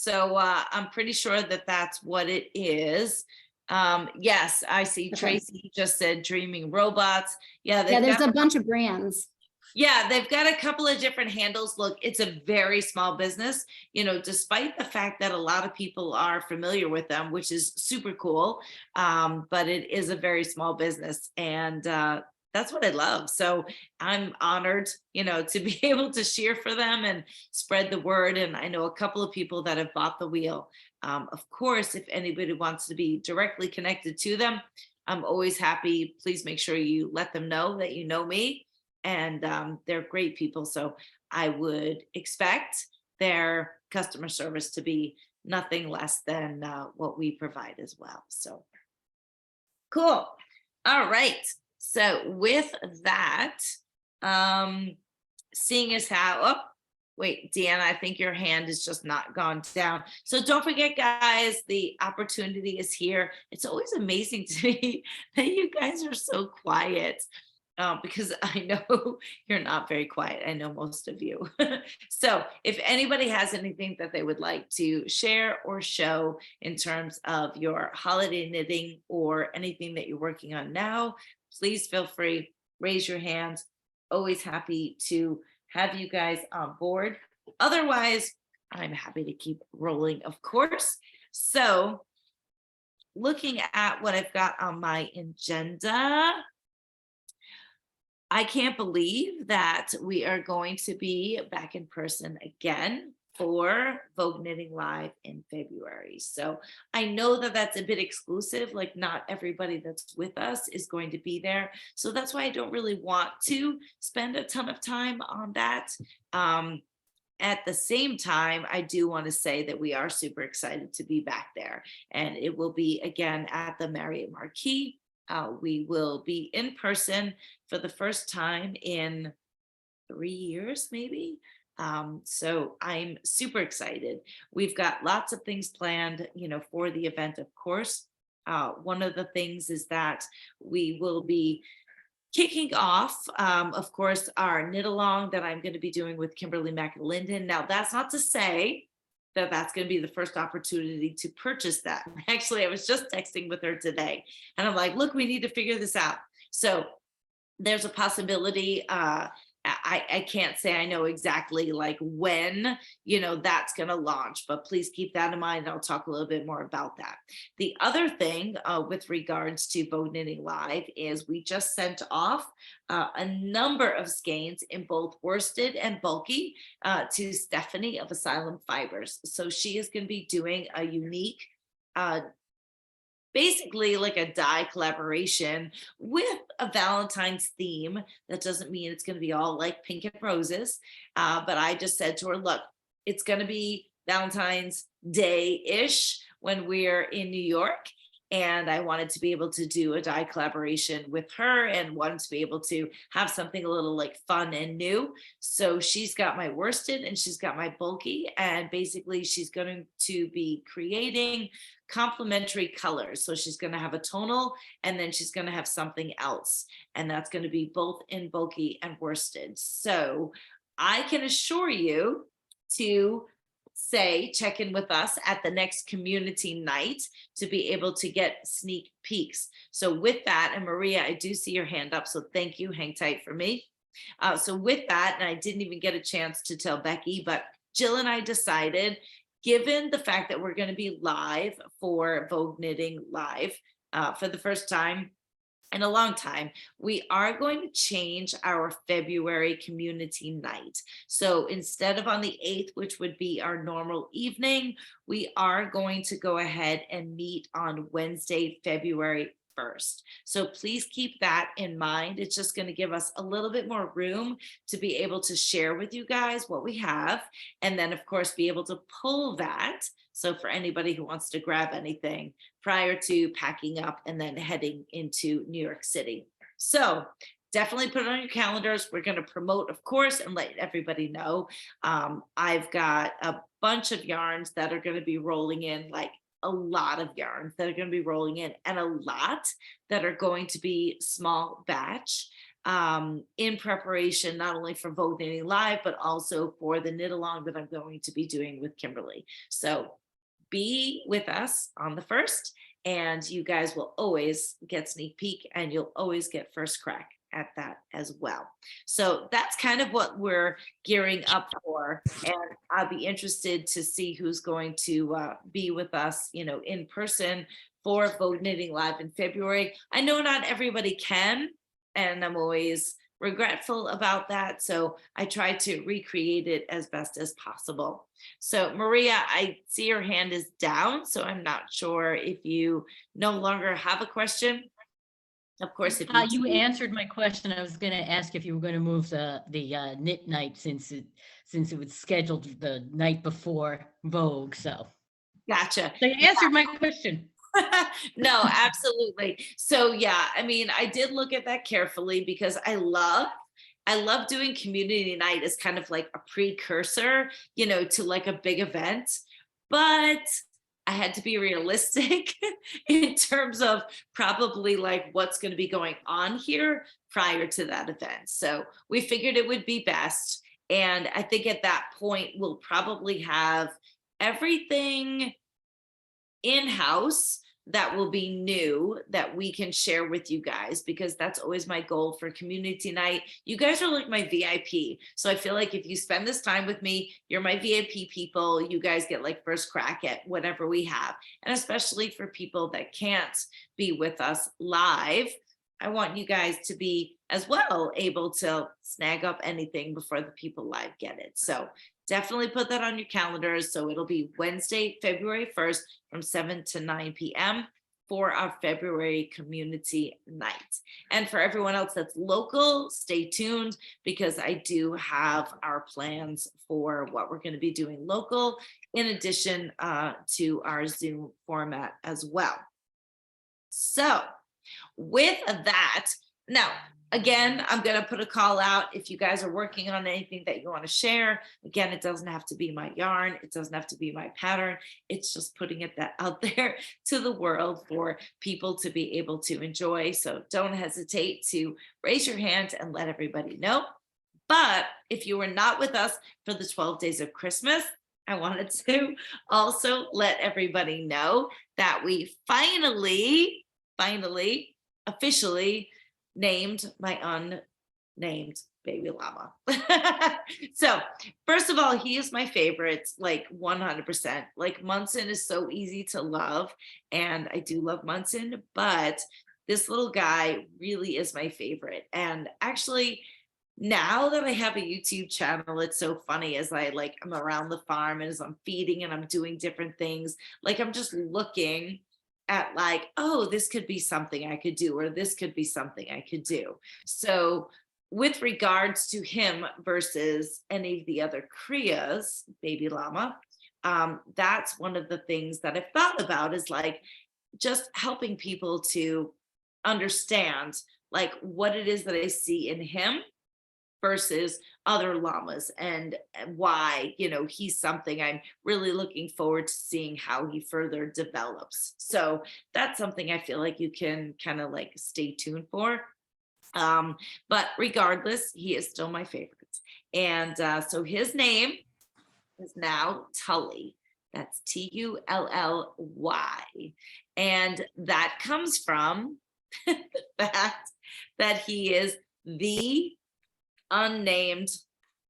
I'm pretty sure that that's what it is. Yes, I see. Okay. Tracy just said Dreaming Robots. Yeah, Yeah, there's got, a bunch of brands. yeah, they've got a couple of different handles. Look, it's a very small business, despite the fact that a lot of people are familiar with them, which is super cool. But it is a very small business, and that's what I love. So I'm honored, to be able to shear for them and spread the word. And I know a couple of people that have bought the wheel. Of course, if anybody wants to be directly connected to them, I'm always happy. Please make sure you let them know that you know me. And they're great people. So I would expect their customer service to be nothing less than what we provide as well. So cool. All right. So with that, seeing as how, oh, wait, Deanna, I think your hand is just not gone down. So don't forget, guys, the opportunity is here. It's always amazing to me that you guys are so quiet. Because I know you're not very quiet. I know most of you. So if anybody has anything that they would like to share or show in terms of your holiday knitting or anything that you're working on now, please feel free, raise your hand. Always happy to have you guys on board. Otherwise, I'm happy to keep rolling, of course. So looking at what I've got on my agenda, I can't believe that we are going to be back in person again for Vogue Knitting Live in February. So I know that that's a bit exclusive, like not everybody that's with us is going to be there. So that's why I don't really want to spend a ton of time on that. At the same time, I do want to say that we are super excited to be back there, and it will be again at the Marriott Marquis. We will be in person for the first time in 3 years, maybe. So I'm super excited. We've got lots of things planned, for the event, of course. One of the things is that we will be kicking off, of course, our knit along that I'm going to be doing with Kimberly McAlinden. Now, that's not to say that that's going to be the first opportunity to purchase that. Actually, I was just texting with her today, and I'm like, look, we need to figure this out. So there's a possibility I can't say I know exactly like when, that's going to launch, but please keep that in mind. I'll talk a little bit more about that. The other thing with regards to Vogue Knitting Live is we just sent off a number of skeins in both worsted and bulky to Stephanie of Asylum Fibers. So she is going to be doing a unique basically like a dye collaboration with a Valentine's theme. That doesn't mean it's going to be all like pink and roses. But I just said to her, look, it's going to be Valentine's Day-ish when we're in New York. And I wanted to be able to do a dye collaboration with her and wanted to be able to have something a little like fun and new. So she's got my worsted and she's got my bulky. And basically she's going to be creating complementary colors. So she's going to have a tonal and then she's going to have something else. And that's going to be both in bulky and worsted. So I can assure you to check in with us at the next community night to be able to get sneak peeks. So with that, and Maria, I do see your hand up, so thank you, hang tight for me. So with that, and I didn't even get a chance to tell Becky, but Jill and I decided, given the fact that we're going to be live for Vogue Knitting Live for the first time in a long time, we are going to change our February community night. So instead of on the 8th, which would be our normal evening, we are going to go ahead and meet on Wednesday, February 1st. So please keep that in mind. It's just going to give us a little bit more room to be able to share with you guys what we have. And then of course, be able to pull that. So for anybody who wants to grab anything prior to packing up and then heading into New York City. So definitely put it on your calendars. We're going to promote, of course, and let everybody know. I've got a bunch of yarns that are going to be rolling in, like a lot of yarns that are going to be rolling in, and a lot that are going to be small batch in preparation, not only for Vogue Knitting Live, but also for the knit along that I'm going to be doing with Kimberly. So be with us on the 1st, and you guys will always get sneak peek and you'll always get first crack at that as well. So that's kind of what we're gearing up for. And I'll be interested to see who's going to be with us, in person for Vogue Knitting Live in February. I know not everybody can, and I'm always regretful about that. So I try to recreate it as best as possible. So Maria, I see your hand is down, so I'm not sure if you no longer have a question. Of course, if you answered my question. I was going to ask if you were going to move the knit night since it was scheduled the night before Vogue. So gotcha. So you answered my question. No, absolutely. So yeah, I mean, I did look at that carefully because I love doing community night as kind of like a precursor, to like a big event, but I had to be realistic in terms of probably like what's going to be going on here prior to that event. So we figured it would be best. And I think at that point, we'll probably have everything in-house that will be new that we can share with you guys, because that's always my goal for community night. You guys are like my VIP. So I feel like if you spend this time with me, you're my VIP people. You guys get like first crack at whatever we have. And especially for people that can't be with us live, I want you guys to be as well able to snag up anything before the people live get it. So definitely put that on your calendars. So it'll be Wednesday, February 1st from 7 to 9 p.m. for our February community night. And for everyone else that's local, stay tuned, because I do have our plans for what we're going to be doing local, in addition to our Zoom format as well. So with that, now, again, I'm going to put a call out if you guys are working on anything that you want to share. Again, it doesn't have to be my yarn. It doesn't have to be my pattern. It's just putting it out there to the world for people to be able to enjoy. So don't hesitate to raise your hand and let everybody know. But if you were not with us for the 12 days of Christmas, I wanted to also let everybody know that we finally, officially named my unnamed baby llama. So first of all, he is my favorite, like 100%. Like Munson is so easy to love, and I do love Munson, but this little guy really is my favorite. And actually, now that I have a YouTube channel, it's so funny as I'm around the farm and as I'm feeding and I'm doing different things, like I'm just looking at like, oh, this could be something I could do, or this could be something I could do. So with regards to him versus any of the other Kriyas, baby llama, that's one of the things that I've thought about is like just helping people to understand like what it is that I see in him versus other llamas, and why, he's something I'm really looking forward to seeing how he further develops. So that's something I feel like you can kind of like stay tuned for. But regardless, he is still my favorite. And so his name is now Tully. That's Tully. And that comes from the fact that he is the unnamed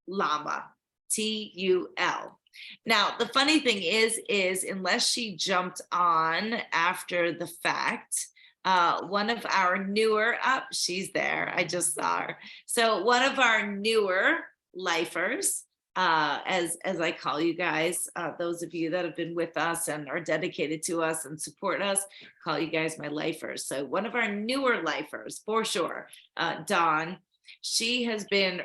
llama, TUL. Now, the funny thing is unless she jumped on after the fact, one of our newer, she's there, I just saw her. So one of our newer lifers, as I call you guys, those of you that have been with us and are dedicated to us and support us, call you guys my lifers. So one of our newer lifers, for sure, Dawn, she's been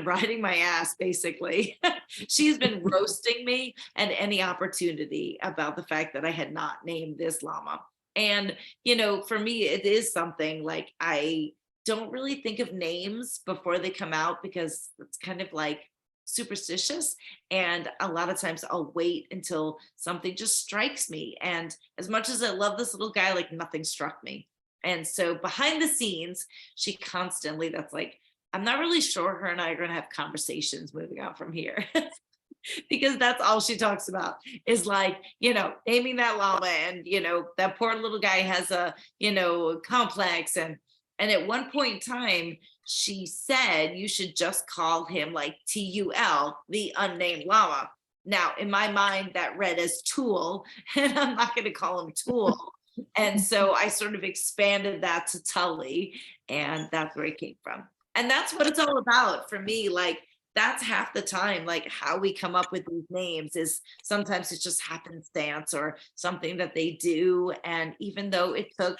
riding my ass, basically. She's been roasting me at any opportunity about the fact that I had not named this llama. And, for me, it is something like I don't really think of names before they come out because it's kind of like superstitious. And a lot of times I'll wait until something just strikes me. And as much as I love this little guy, like nothing struck me. And so behind the scenes, she constantly, that's like, I'm not really sure her and I are going to have conversations moving out from here. Because that's all she talks about is like, naming that llama, and, that poor little guy has a, complex. And at one point in time, she said, you should just call him like TUL, the unnamed llama. Now, in my mind, that read as Tool, and I'm not going to call him Tool. And so I sort of expanded that to Tully, and that's where it came from. And that's what it's all about for me. Like, that's half the time, like how we come up with these names is sometimes it's just happenstance or something that they do. And even though it took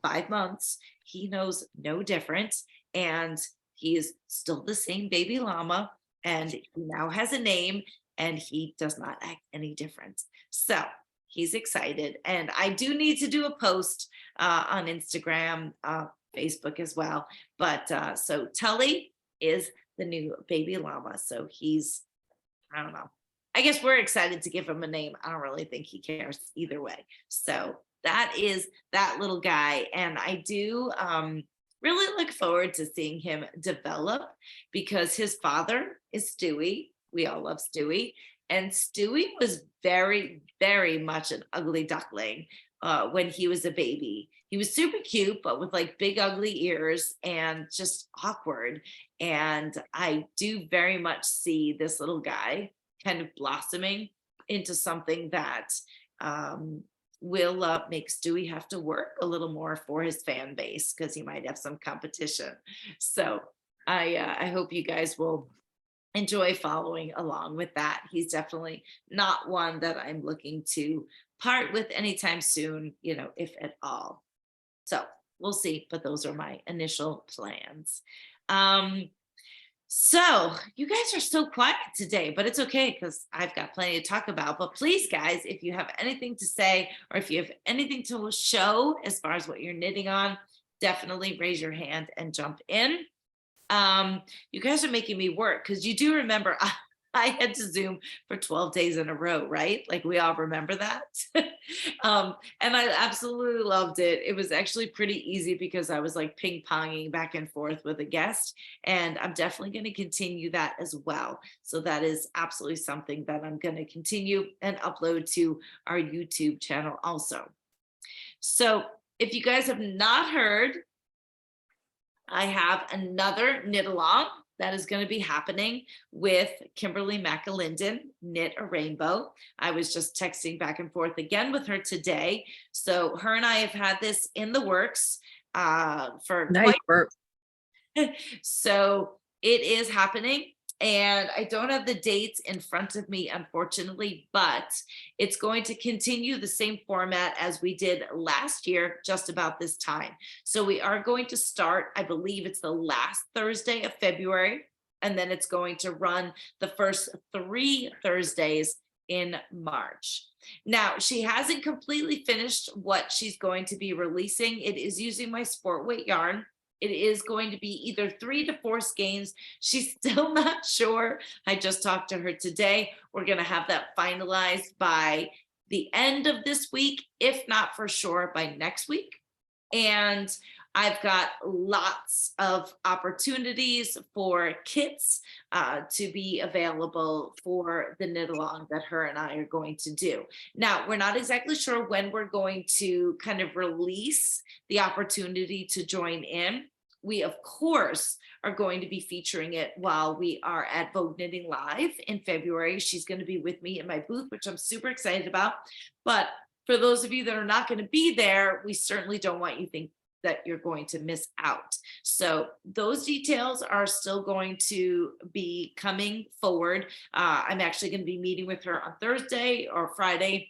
5 months, he knows no different. And he is still the same baby llama. And he now has a name, and he does not act any different. So he's excited. And I do need to do a post on Instagram, Facebook as well. But so Tully is the new baby llama. So he's, I don't know. I guess we're excited to give him a name. I don't really think he cares either way. So that is that little guy. And I do really look forward to seeing him develop, because his father is Stewie. We all love Stewie. And Stewie was very, very much an ugly duckling when he was a baby. He was super cute, but with like big ugly ears and just awkward. And I do very much see this little guy kind of blossoming into something that will make Stewie have to work a little more for his fan base, because he might have some competition. So I hope you guys will enjoy following along with that. He's definitely not one that I'm looking to part with anytime soon, if at all. So we'll see, but those are my initial plans. So you guys are so quiet today, but it's okay because I've got plenty to talk about. But please, guys, if you have anything to say, or if you have anything to show as far as what you're knitting on, definitely raise your hand and jump in. You guys are making me work, because you do remember I had to Zoom for 12 days in a row, right? Like we all remember that. And I absolutely loved it. It was actually pretty easy because I was like ping ponging back and forth with a guest, and I'm definitely going to continue that as well. So that is absolutely something that I'm going to continue and upload to our YouTube channel also. So if you guys have not heard I have another knit along that is going to be happening with Kimberly McAlinden, Knit a Rainbow. I was just texting back and forth again with her today. So her and I have had this in the works for Nice work. so it is happening. And I don't have the dates in front of me, unfortunately, but it's going to continue the same format as we did last year, just about this time. So we are going to start, I believe it's the last Thursday of February, and then it's going to run the first 3 Thursdays in March. Now, she hasn't completely finished what she's going to be releasing. It is using my sport weight yarn. It is going to be either 3 to 4 skeins. She's still not sure. I just talked to her today. We're going to have that finalized by the end of this week, if not for sure by next week. And I've got lots of opportunities for kits to be available for the knit along that her and I are going to do. Now, we're not exactly sure when we're going to kind of release the opportunity to join in. We, of course, are going to be featuring it while we are at Vogue Knitting Live in February. She's going to be with me in my booth, which I'm super excited about. But for those of you that are not going to be there, we certainly don't want you to think that you're going to miss out. So those details are still going to be coming forward. I'm actually going to be meeting with her on Thursday or Friday,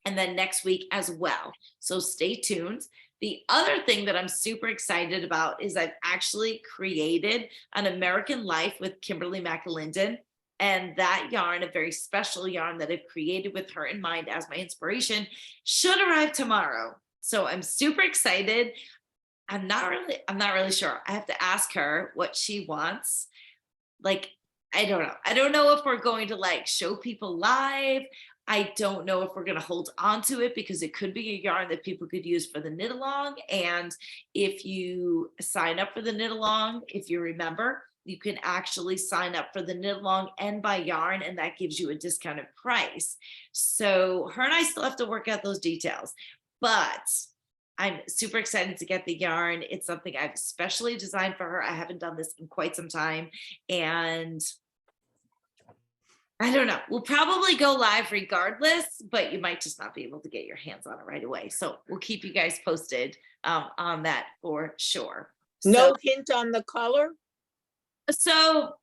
and then next week as well. So stay tuned. The other thing that I'm super excited about is I've actually created an American Life with Kimberly McAlinden. And that yarn, a very special yarn that I've created with her in mind as my inspiration, should arrive tomorrow. So I'm super excited. I'm not really sure. I have to ask her what she wants. Like, I don't know. I don't know if we're going to like show people live. I don't know if we're going to hold on to it because it could be a yarn that people could use for the knit along. And if you sign up for the knit along, if you remember, you can actually sign up for the knit along and buy yarn, and that gives you a discounted price. So her and I still have to work out those details, but I'm super excited to get the yarn. It's something I've especially designed for her. I haven't done this in quite some time, and I don't know. We'll probably go live regardless, but you might just not be able to get your hands on it right away. So we'll keep you guys posted on that for sure. No hint on the color? So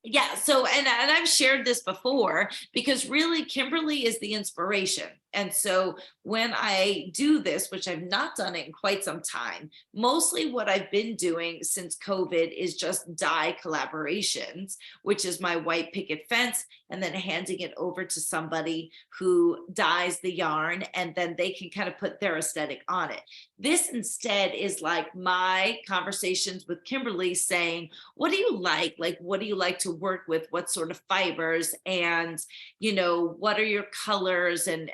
yeah, so and I've shared this before because really Kimberly is the inspiration. And so when I do this, which I've not done it in quite some time, mostly what I've been doing since COVID is just dye collaborations, which is my white picket fence, and then handing it over to somebody who dyes the yarn, and then they can kind of put their aesthetic on it. This instead is like my conversations with Kimberly saying, what do you like? Like, what do you like to work with? What sort of fibers? And, you know, what are your colors? And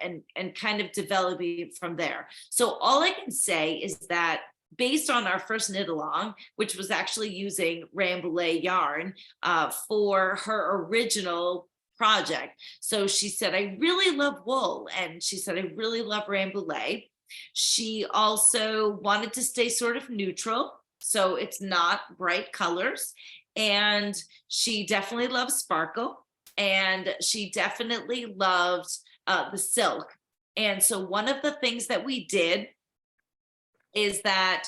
kind of developing from there. So all I can say is that based on our first knit along, which was actually using Rambouillet yarn for her original project. So she said, I really love wool. And she said, I really love Rambouillet. She also wanted to stay sort of neutral. So it's not bright colors. And she definitely loves sparkle. And she definitely loved the silk. And so one of the things that we did is that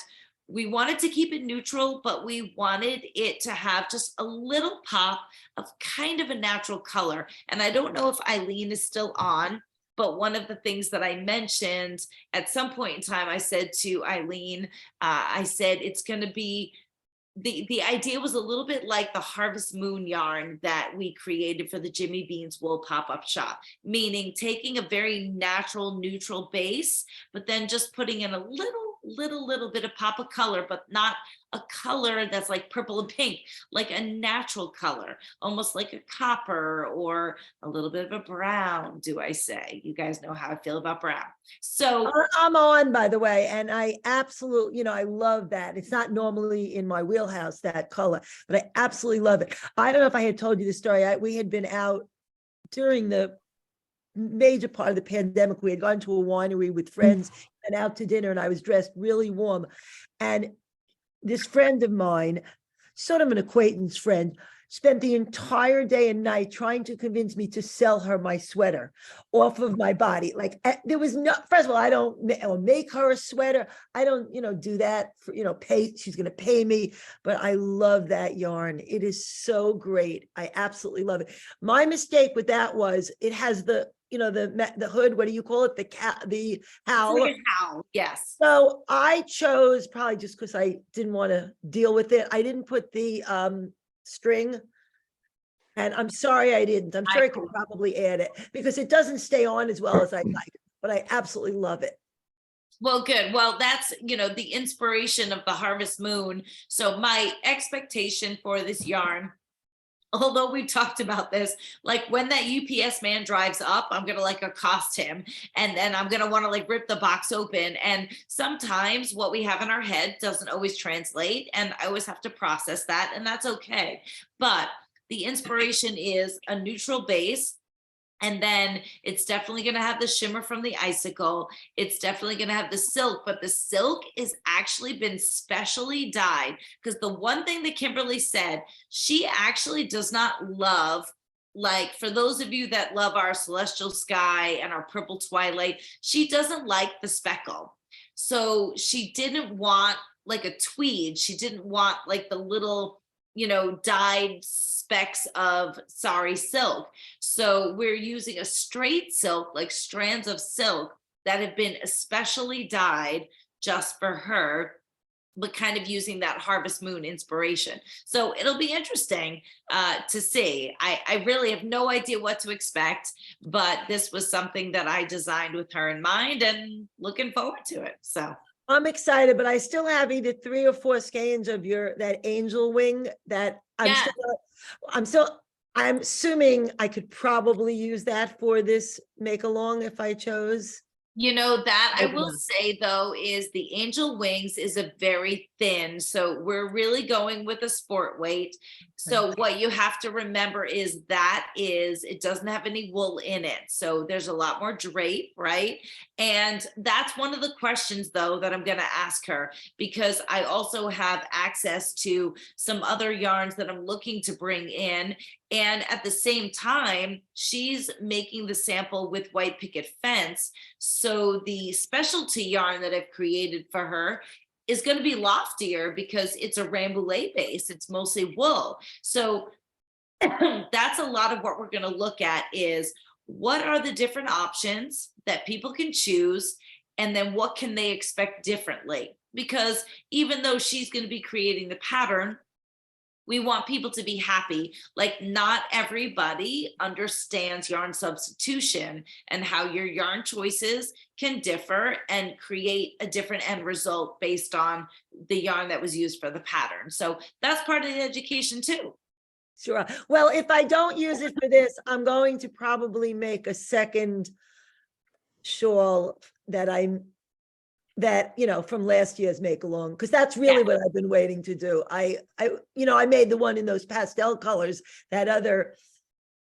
we wanted to keep it neutral, but we wanted it to have just a little pop of kind of a natural color. And I don't know if Eileen is still on, but one of the things that I mentioned at some point in time, I said to Eileen, I said, it's going to be, the idea was a little bit like the Harvest Moon yarn that we created for the Jimmy Bean's Wool pop-up shop, meaning taking a very natural, neutral base, but then just putting in a little bit of pop of color, but not a color that's like purple and pink, like a natural color, almost like a copper or a little bit of a brown, do I say? You guys know how I feel about brown. So I'm on, by the way, and I absolutely, I love that. It's not normally in my wheelhouse, that color, but I absolutely love it. I don't know if I had told you the story. We had been out during the major part of the pandemic. We had gone to a winery with friends and out to dinner, and I was dressed really warm. And this friend of mine, sort of an acquaintance friend, spent the entire day and night trying to convince me to sell her my sweater off of my body. Like there was no, first of all, I don't make her a sweater. I don't, do that for, she's going to pay me, but I love that yarn. It is so great. I absolutely love it. My mistake with that was it has the hood, what do you call it? The howl. Like a howl, yes. So I chose, probably just because I didn't want to deal with it, I didn't put the string. And I'm sorry I didn't. I'm sure I could probably add it because it doesn't stay on as well as I like, but I absolutely love it. Well, good. Well, that's, the inspiration of the harvest moon. So my expectation for this yarn, although we talked about this, like when that UPS man drives up, I'm going to like accost him, and then I'm going to want to like rip the box open. And sometimes what we have in our head doesn't always translate, and I always have to process that, and that's okay. But the inspiration is a neutral base. And then it's definitely going to have the shimmer from the icicle. It's definitely going to have the silk, but the silk is actually been specially dyed, because the one thing that Kimberly said, she actually does not love, like for those of you that love our celestial sky and our purple twilight, she doesn't like the speckle. So she didn't want like a tweed. She didn't want like the little, dyed specks of sari silk. So we're using a straight silk, like strands of silk that have been especially dyed just for her, but kind of using that harvest moon inspiration. So it'll be interesting to see. I really have no idea what to expect, but this was something that I designed with her in mind and looking forward to it. So I'm excited, but I still have either 3 or 4 skeins of that angel wing that I'm assuming I could probably use that for this make along if I chose. That I will Yeah. say though, is the angel wings is a very thin. So we're really going with a sport weight. So what you have to remember is it doesn't have any wool in it. So there's a lot more drape, right? And that's one of the questions though, that I'm going to ask her, because I also have access to some other yarns that I'm looking to bring in. And at the same time, she's making the sample with white picket fence. So the specialty yarn that I've created for her is going to be loftier because it's a Rambouillet base. It's mostly wool. So that's a lot of what we're going to look at is what are the different options that people can choose, and then what can they expect differently? Because even though she's going to be creating the pattern, we want people to be happy. Like not everybody understands yarn substitution and how your yarn choices can differ and create a different end result based on the yarn that was used for the pattern. So that's part of the education too. Sure. Well, if I don't use it for this, I'm going to probably make a second shawl from last year's make along, because that's really what I've been waiting to do. I made the one in those pastel colors, that other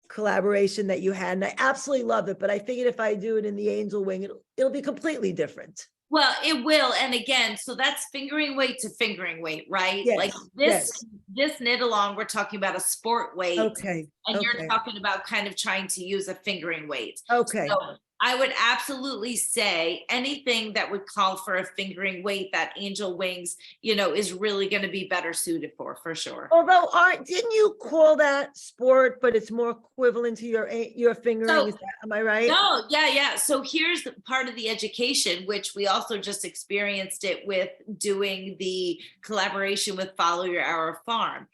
collaboration that you had, and I absolutely love it. But I figured if I do it in the angel wing, it'll be completely different. Well, it will. And again, so that's fingering weight to fingering weight, right? Yes, Like this knit along, we're talking about a sport weight. Okay. And you're talking about kind of trying to use a fingering weight. Okay. So I would absolutely say anything that would call for a fingering weight, that angel wings, is really going to be better suited for sure. Although, didn't you call that sport, but it's more equivalent to your fingering? Am I right? No, yeah. So here's the part of the education, which we also just experienced it with doing the collaboration with Follow Your Hour Farm.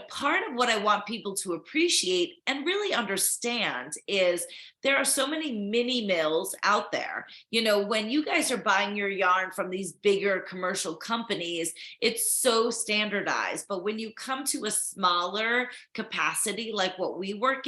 Part of what I want people to appreciate and really understand is there are so many mini mills out there. When you guys are buying your yarn from these bigger commercial companies, it's so standardized. But when you come to a smaller capacity, like what we work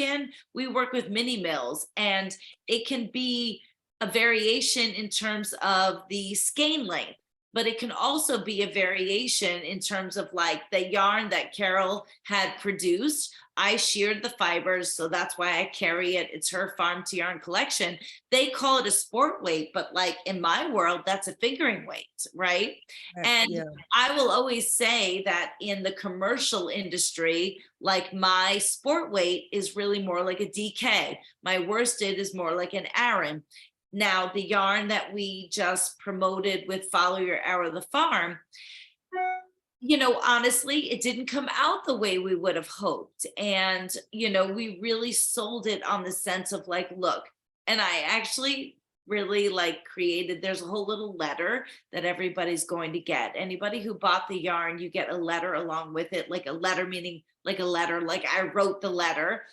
with mini mills, and it can be a variation in terms of the skein length. but it can also be a variation in terms of like the yarn that Carol had produced. I sheared the fibers, so that's why I carry it. It's her farm to yarn collection. They call it a sport weight, but like in my world, that's a figuring weight, right? And Yeah. I will always say that in the commercial industry, like my sport weight is really more like a DK. My worsted is more like an Aran. Now, the yarn that we just promoted with Follow Your Arrow the Farm, you know, honestly, it didn't come out the way we would have hoped. And, you know, we really sold it on the sense of like, look, and I actually really like created, there's a whole little letter that everybody's going to get. Anybody who bought the yarn, you get a letter along with it, like a letter, meaning like a letter, like I wrote the letter.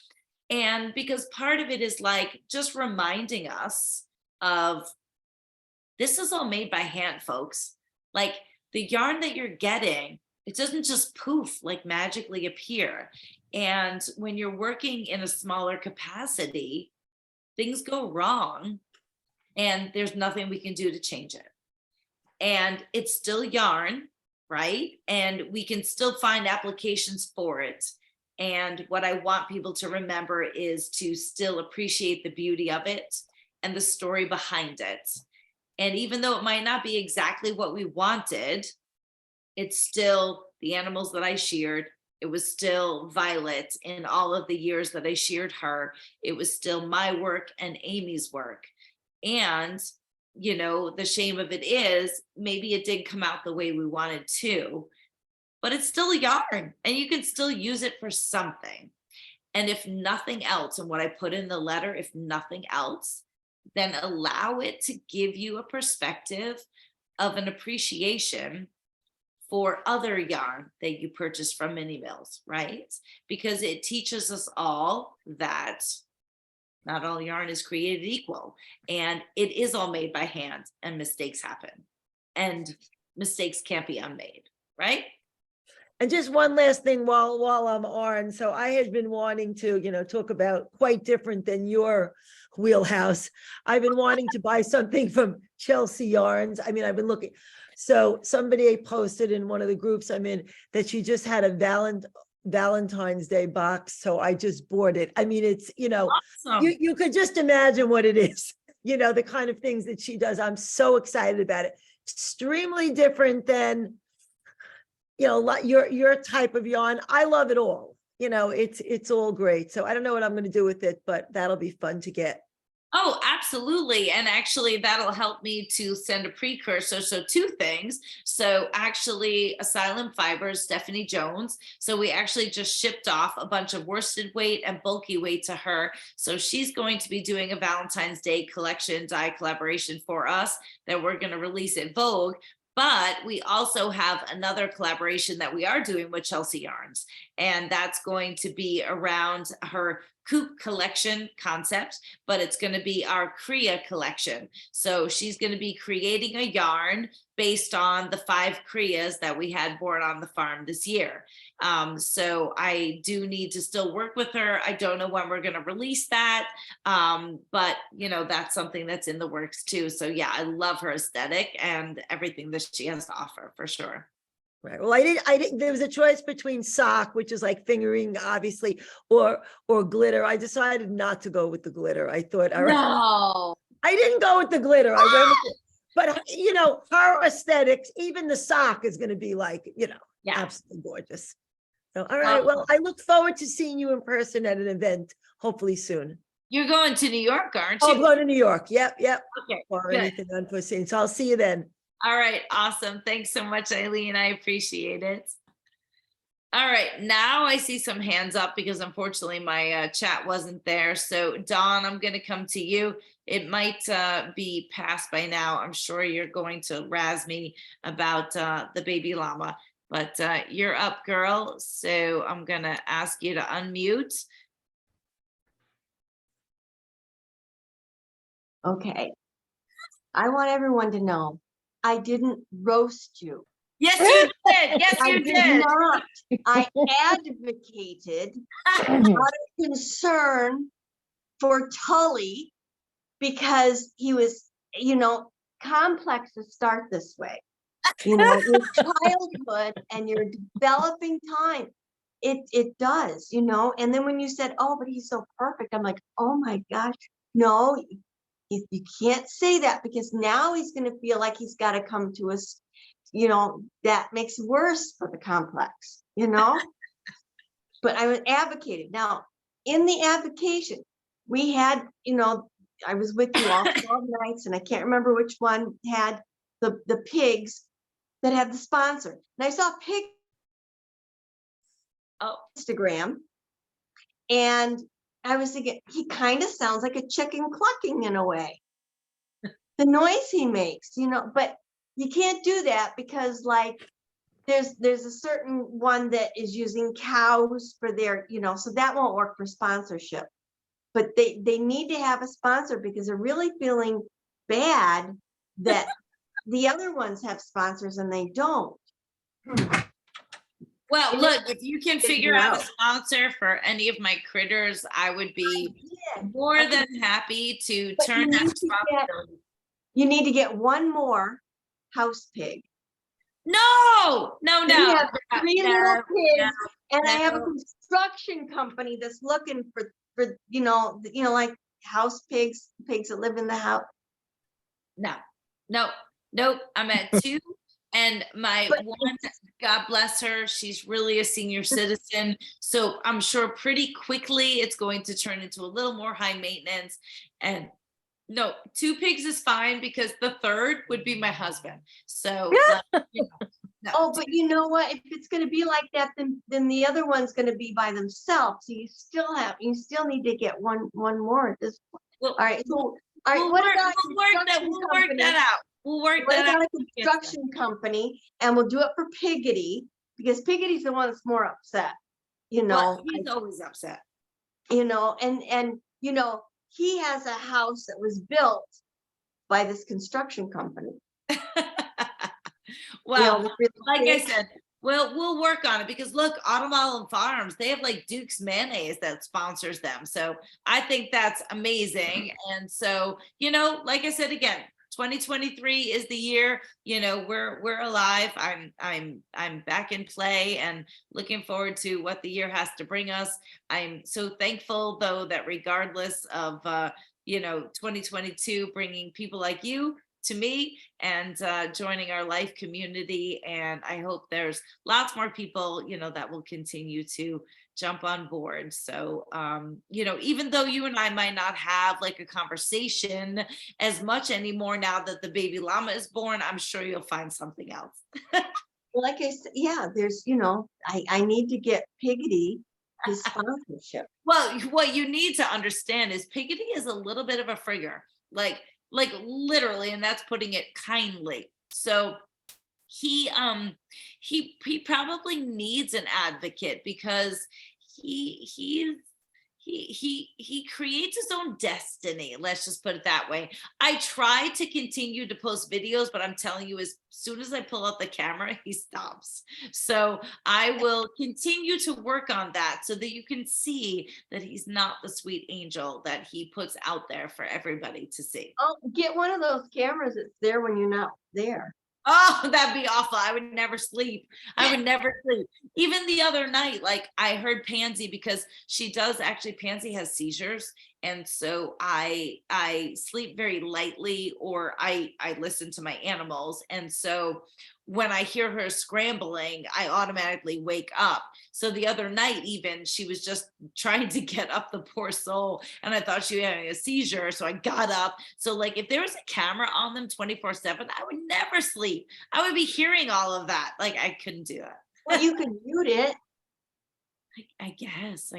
And because part of it is like just reminding us of this is all made by hand, folks. Like the yarn that you're getting, it doesn't just poof, like magically appear. And when you're working in a smaller capacity, things go wrong and there's nothing we can do to change it. And it's still yarn, right? And we can still find applications for it. And what I want people to remember is to still appreciate the beauty of it and the story behind it. And even though it might not be exactly what we wanted, it's still the animals that I sheared. It was still Violet in all of the years that I sheared her. It was still my work and Amy's work. And, you know, the shame of it is maybe it did come out the way we wanted to, but it's still a yarn and you can still use it for something. And if nothing else, and what I put in the letter, if nothing else, then allow it to give you a perspective of an appreciation for other yarn that you purchase from mini mills, right? Because it teaches us all that not all yarn is created equal, and it is all made by hand, and mistakes happen, and mistakes can't be unmade, right? And just one last thing while I'm on. So I had been wanting to, talk about quite different than your wheelhouse. I've been wanting to buy something from Chelsea Yarns. I mean, I've been looking. So somebody posted in one of the groups I'm in that she just had a Valentine's Day box. So I just bought it. I mean, it's, Awesome. you could just imagine what it is, the kind of things that she does. I'm so excited about it. Extremely different than your type of yarn. I love it all. It's all great. So I don't know what I'm going to do with it, but that'll be fun to get. Oh, absolutely. And actually that'll help me to send a precursor. So two things. So actually Asylum Fibers, Stephanie Jones. So we actually just shipped off a bunch of worsted weight and bulky weight to her. So she's going to be doing a Valentine's Day collection dye collaboration for us that we're going to release at Vogue. But we also have another collaboration that we are doing with Chelsea Yarns, and that's going to be around her Coop collection concept, but it's going to be our Kriya collection. So she's going to be creating a yarn based on the 5 Kriyas that we had born on the farm this year. So I do need to still work with her. I don't know when we're going to release that, but that's something that's in the works too. So yeah, I love her aesthetic and everything that she has to offer for sure. Right. Well, I didn't, there was a choice between sock, which is like fingering, obviously, or glitter. I decided not to go with the glitter. I thought, all right. No. I didn't go with the glitter. I went with it. But, her aesthetics, even the sock is going to be like, Yeah. absolutely gorgeous. So, all right. Well, I look forward to seeing you in person at an event, hopefully soon. You're going to New York, aren't I'll you? go to New York. Yep. Okay, Or good. anything unforeseen. So I'll see you then. All right, awesome. Thanks so much, Eileen. I appreciate it. All right, now I see some hands up because unfortunately my chat wasn't there. So Dawn, I'm going to come to you. It might be past by now. I'm sure you're going to razz me about the baby llama, but you're up, girl. So I'm going to ask you to unmute. Okay. I want everyone to know I didn't roast you. Yes, you did. Yes, I you did did. not. I advocated out of concern for Tully because he was, complexes start this way. You know, your childhood and your developing time, it does, you know. And then when you said, oh, but he's so perfect, I'm like, oh my gosh, no, you can't say that, because now he's going to feel like he's got to come to us, you know, that makes it worse for the complex, you know. But I was advocating. Now, in the advocation, we had, you know, I was with you all 12 nights, and I can't remember which one had the pigs that had the sponsor. And I saw pig Instagram, and I was thinking, he kind of sounds like a chicken clucking in a way. The noise he makes, you know, but you can't do that because, like, there's a certain one that is using cows for their, you know, so that won't work for sponsorship. But they need to have a sponsor, because they're really feeling bad that the other ones have sponsors and they don't. Well, And look, if you can figure figure out a out. sponsor for any of my critters, I would be more than happy to But turn that responsibility. you need to get one more house pig. No, no, Then you no. have no, 3 no, little pigs, and I have a no. construction company that's looking for you know, like house pigs that live in the house. No, no, nope. I'm at 2. And my But one, God bless her, she's really a senior citizen. So I'm sure pretty quickly it's going to turn into a little more high maintenance. And no, 2 pigs is fine, because the third would be my husband. So, you know, no. Oh, but you know what? If it's going to be like that, then the other one's going to be by themselves. So you still need to get one more at this point. Well, All right. So, all right. we'll What work, about we'll work that, construction we'll work company? that out. We'll work What that about out. a construction company? And we'll do it for Piggity, because Piggity's the one that's more upset. You know, Well, he's always upset. you know, and you know, he has a house that was built by this construction company. Well, Really like I big. said, we'll work on it, because look, Autumn Island Farms, they have like Duke's mayonnaise that sponsors them. So I think that's amazing. And so, you know, like I said, again, 2023 is the year, you know, we're alive. I'm back in play and looking forward to what the year has to bring us. I'm so thankful, though, that regardless of you know, 2022 bringing people like you to me and joining our life community, and I hope there's lots more people, you know, that will continue to jump on board. So you know, even though you and I might not have like a conversation as much anymore now that the baby llama is born, I'm sure you'll find something else. Like I said, yeah, there's, you know, I need to get Piggity his sponsorship. Well, what you need to understand is Piggity is a little bit of a frigger, like literally, and that's putting it kindly. So he probably needs an advocate, because he creates his own destiny. Let's just put it that way. I try to continue to post videos, but I'm telling you, as soon as I pull out the camera, he stops. So I will continue to work on that, so that you can see that he's not the sweet angel that he puts out there for everybody to see. Oh, get one of those cameras that's there when you're not there. Oh, that'd be awful. I would never sleep. I would never sleep. Even the other night, like, I heard Pansy, because she does actually, Pansy has seizures. And so I sleep very lightly, or I listen to my animals. And so when I hear her scrambling, I automatically wake up. So the other night, even, she was just trying to get up, the poor soul, and I thought she was having a seizure. So I got up. So, like, if there was a camera on them 24/7, I would never sleep. I would be hearing all of that. Like, I couldn't do it. Well, you can mute it. I guess.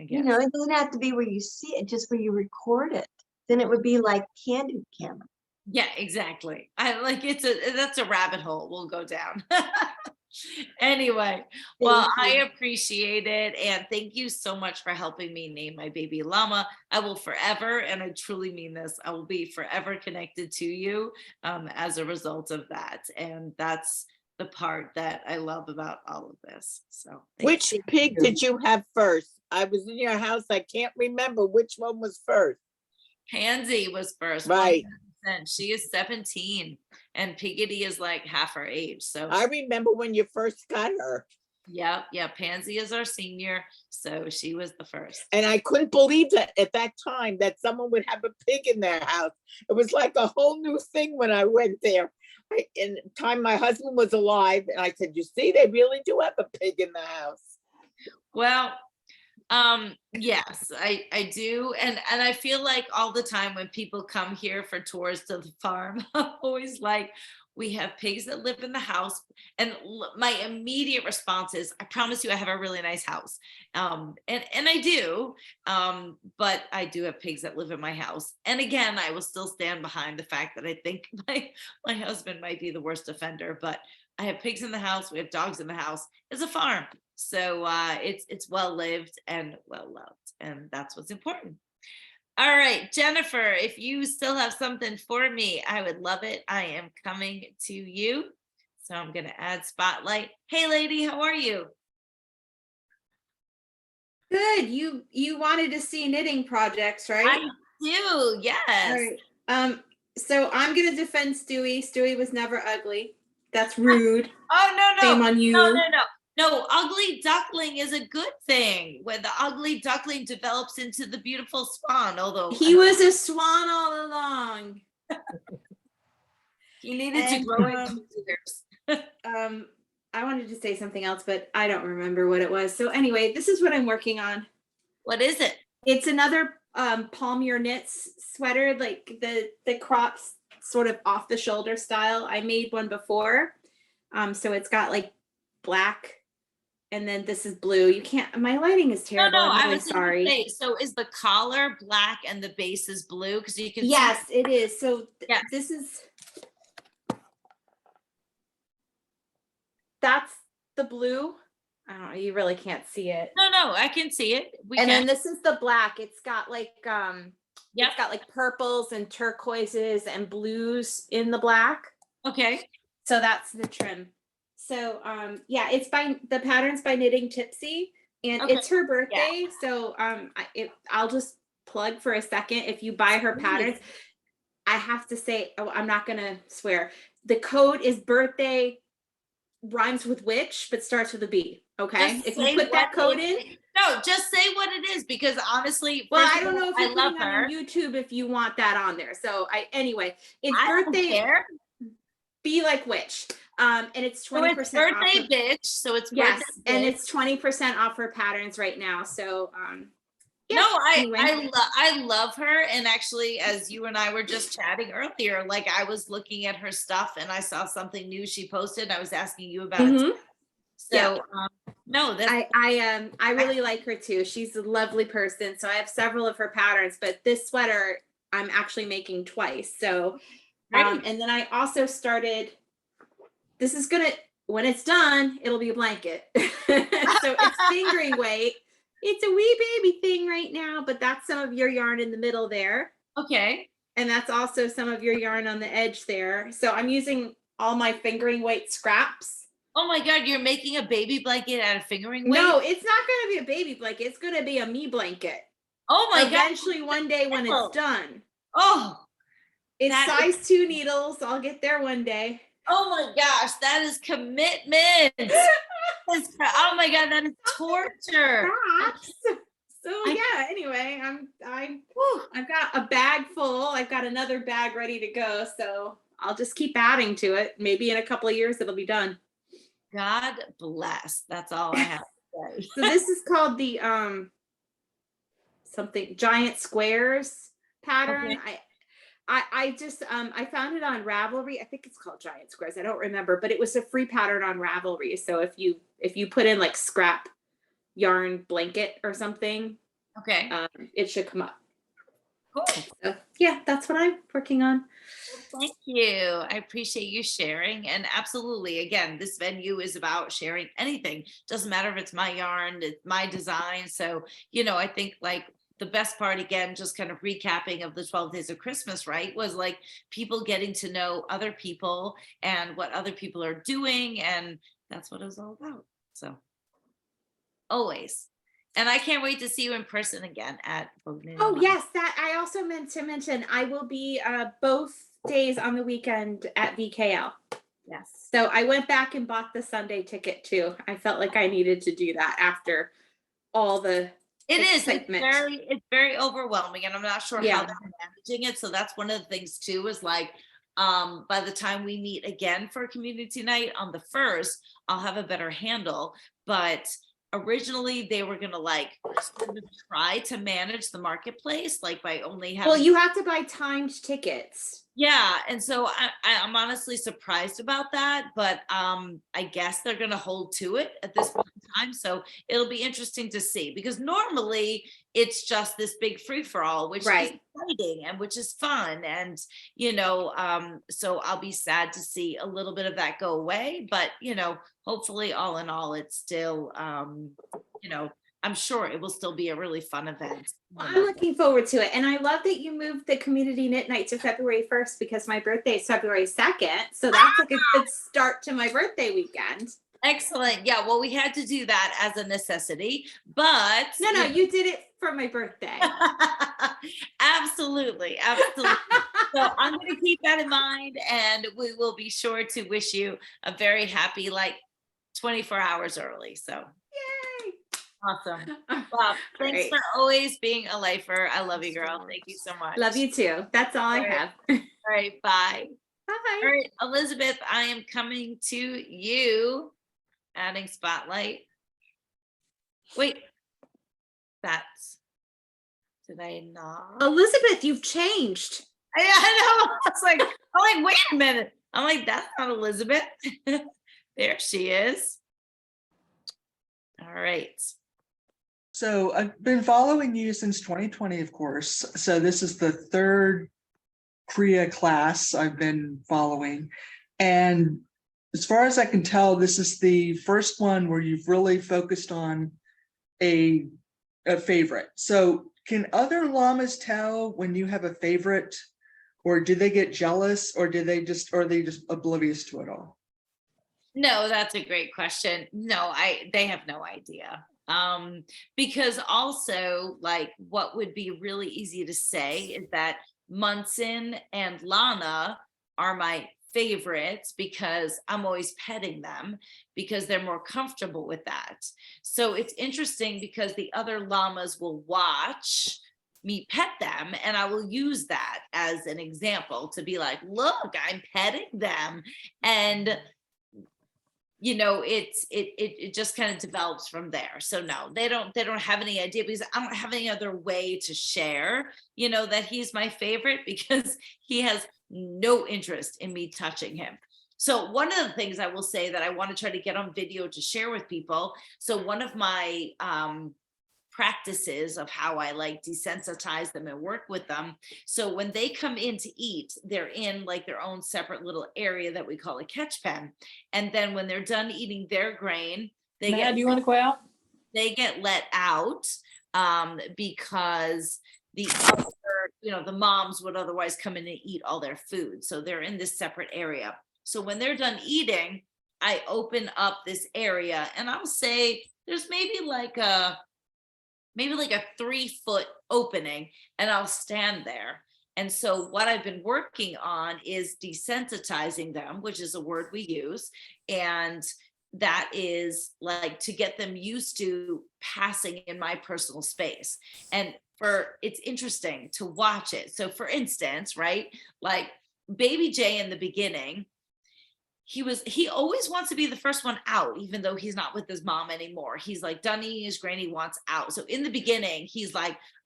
You know, it doesn't have to be where you see it, just where you record it. Then it would be like candid camera. Yeah, exactly. I like, that's a rabbit hole we'll go down. Anyway, well, Thank you. I appreciate it. And thank you so much for helping me name my baby llama. I will forever, and I truly mean this, I will be forever connected to you as a result of that. And that's the part that I love about all of this. So Which pig did you have first? I was in your house. I can't remember which one was first. Pansy was first. Right. She is 17 and Piggity is like half her age. So I remember when you first got her, yeah, Pansy is our senior. So she was the first. and I couldn't believe that at that time that someone would have a pig in their house. It was like a whole new thing when I went there. In the time my husband was alive, and I said, "You see, they really do have a pig in the house." Well, yes, I do. And I feel like all the time when people come here for tours to the farm, I'm always like, we have pigs that live in the house. And my immediate response is, I promise you I have a really nice house. And I do, but I do have pigs that live in my house. And again, I will still stand behind the fact that I think my husband might be the worst offender, but I have pigs in the house, we have dogs in the house. It's a farm. So it's well lived and well loved, and that's what's important. All right, Jennifer, if you still have something for me, I would love it. I am coming to you. So I'm going to add spotlight. Hey, lady, how are you? Good. You wanted to see knitting projects, right? I do, yes. All right. So I'm gonna defend Stewie. Stewie was never ugly. That's rude. Oh, no. Shame on you. No, ugly duckling is a good thing when the ugly duckling develops into the beautiful swan, although He was a swan all along. he needed to And, grow into ears. I wanted to say something else, but I don't remember what it was. So anyway, this is what I'm working on. What is it? It's another Palmier knits sweater, like the crops sort of off the shoulder style. I made one before. So it's got like black, and then this is blue. You can't, my lighting is terrible. No, I'm I really was sorry. gonna say, so is the collar black and the base is blue? Because you can see- Yes, it is. So Yes. this is, that's the blue. I don't know, you really can't see it. No, I can see it. We And can. then this is the black. It's got like Yep. it's got like purples and turquoises and blues in the black. Okay. So that's the trim. So yeah, it's by the pattern's by Knitting Tipsy, and Okay. it's her birthday. So I'll just plug for a second. If you buy her patterns, I have to say, oh, I'm not gonna swear. The code is birthday rhymes with witch, but starts with a B. Okay, Just if say you put that what code it in. No, just say what it is, because honestly, Well, first I of don't all, know if I you're love putting it her. on YouTube if you want that on there. So anyway, it's I don't birthday care. Be Like Witch. And it's So 20% it's off. birthday Her, bitch. So it's yes, birthday and bitch. it's 20% off her patterns right now. So yeah, No, anyway. I love her. And actually, as you and I were just chatting earlier, like I was looking at her stuff and I saw something new she posted. And I was asking you about it. Mhm. So no, that's I really like her too. She's a lovely person. So I have several of her patterns, but this sweater I'm actually making twice. So great. and then I also started, this is gonna, when it's done, it'll be a blanket. So it's fingering weight. It's a wee baby thing right now, but that's some of your yarn in the middle there. Okay. And that's also some of your yarn on the edge there. So I'm using all my fingering weight scraps. Oh my God, you're making a baby blanket out of fingering weight? No, it's not going to be a baby blanket. It's going to be a me blanket. Oh my God. Eventually, one day when it's done. Oh, It's that size 2 needles. I'll get there one day. oh my gosh, that is commitment. Oh my God, that is torture. Scraps. So yeah, anyway, I've got a bag full. I've got another bag ready to go. So I'll just keep adding to it. Maybe in a couple of years it'll be done. God bless. That's all I have to say. So this is called the something giant squares pattern. Okay. I just I found it on Ravelry. I think it's called Giant Squares. I don't remember, but it was a free pattern on Ravelry. So if you put in like scrap yarn blanket or something, Okay. it should come up. Cool. So yeah, that's what I'm working on. Well, thank you. I appreciate you sharing. And absolutely, again, this venue is about sharing anything. Doesn't matter if it's my yarn, it's my design. So, I think like the best part, again, just kind of recapping of the 12 days of Christmas, right, was like people getting to know other people and what other people are doing. And that's what it was all about. So always. And I can't wait to see you in person again at Vogue Knitting Oh Month. yes, that I also meant to mention. I will be both days on the weekend at VKL. Yes. So I went back and bought the Sunday ticket too. I felt like I needed to do that after all the It is. excitement. It's very overwhelming, and I'm not sure Yeah. how they're managing it. So that's one of the things too, is like, by the time we meet again for community night on the 1st, I'll have a better handle. But originally they were gonna like sort of try to manage the marketplace, like by only having. Well, you have to buy timed tickets. Yeah, and so I'm honestly surprised about that, but I guess they're gonna hold to it at this point in time. So it'll be interesting to see, because normally it's just this big free for all, which is Right. exciting and which is fun, and so I'll be sad to see a little bit of that go away, but hopefully all in all, it's still I'm sure it will still be a really fun event. Well, I'm looking forward to it. And I love that you moved the community knit night to February 1st, because my birthday is February 2nd. So that's like a good start to my birthday weekend. Excellent. Yeah, well, we had to do that as a necessity, but No, you did it for my birthday. Absolutely. So I'm going to keep that in mind, and we will be sure to wish you a very happy, 24 hours early. So Yay. awesome. Well, thanks right. for always being a lifer. I love you, girl. Thank you so much. Love you too. That's all I have. All right. Bye. Bye. All right, Elizabeth, I am coming to you. Adding spotlight. Wait, did I not? Elizabeth, you've changed. I know. I'm like, wait a minute. I'm like, that's not Elizabeth. There she is. All right. So I've been following you since 2020, of course. So this is the third Kriya class I've been following. And as far as I can tell, this is the first one where you've really focused on a favorite. So can other llamas tell when you have a favorite, or do they get jealous, or are they just oblivious to it all? No, that's a great question. No, they have no idea. Because also, what would be really easy to say is that Munson and Lana are my favorites, because I'm always petting them, because they're more comfortable with that. So it's interesting, because the other llamas will watch me pet them, and I will use that as an example to be like, look, I'm petting them. And it just kind of develops from there. So no, they don't have any idea, because I don't have any other way to share, that he's my favorite, because he has no interest in me touching him. So one of the things I will say that I want to try to get on video to share with people. So one of my practices of how I desensitize them and work with them. So when they come in to eat, they're in their own separate little area that we call a catch pen. And then when they're done eating their grain, do you want to go out? They get let out because the other, the moms would otherwise come in and eat all their food. So they're in this separate area. So when they're done eating, I open up this area, and I'll say there's maybe a 3-foot opening, and I'll stand there. And so what I've been working on is desensitizing them, which is a word we use. And that is to get them used to passing in my personal space. And it's interesting to watch it. So for instance, right, baby Jay in the beginning, he always wants to be the first one out, even though he's not with his mom anymore. He's done eating his grain, he wants out. So in the beginning, he's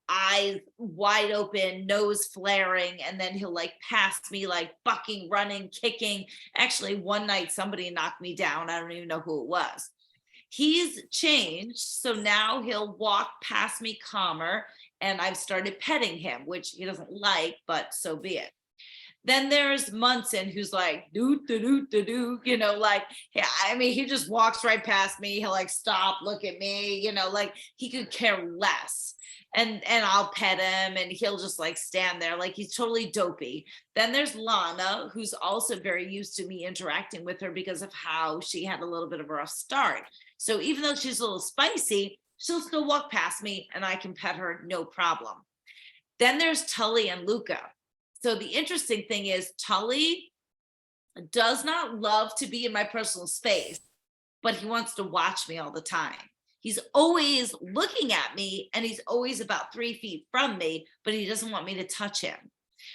eyes wide open, nose flaring, and then he'll pass me bucking, running, kicking. Actually, one night somebody knocked me down. I don't even know who it was. He's changed. So now he'll walk past me calmer, and I've started petting him, which he doesn't like, but so be it. Then there's Munson, who's do, yeah, I mean, he just walks right past me. He'll stop, look at me, he could care less. And I'll pet him, and he'll just stand there he's totally dopey. Then there's Lana, who's also very used to me interacting with her because of how she had a little bit of a rough start. So even though she's a little spicy, she'll still walk past me, and I can pet her, no problem. Then there's Tully and Luca. So the interesting thing is Tully does not love to be in my personal space, but he wants to watch me all the time. He's always looking at me and he's always about 3 feet from me, but he doesn't want me to touch him.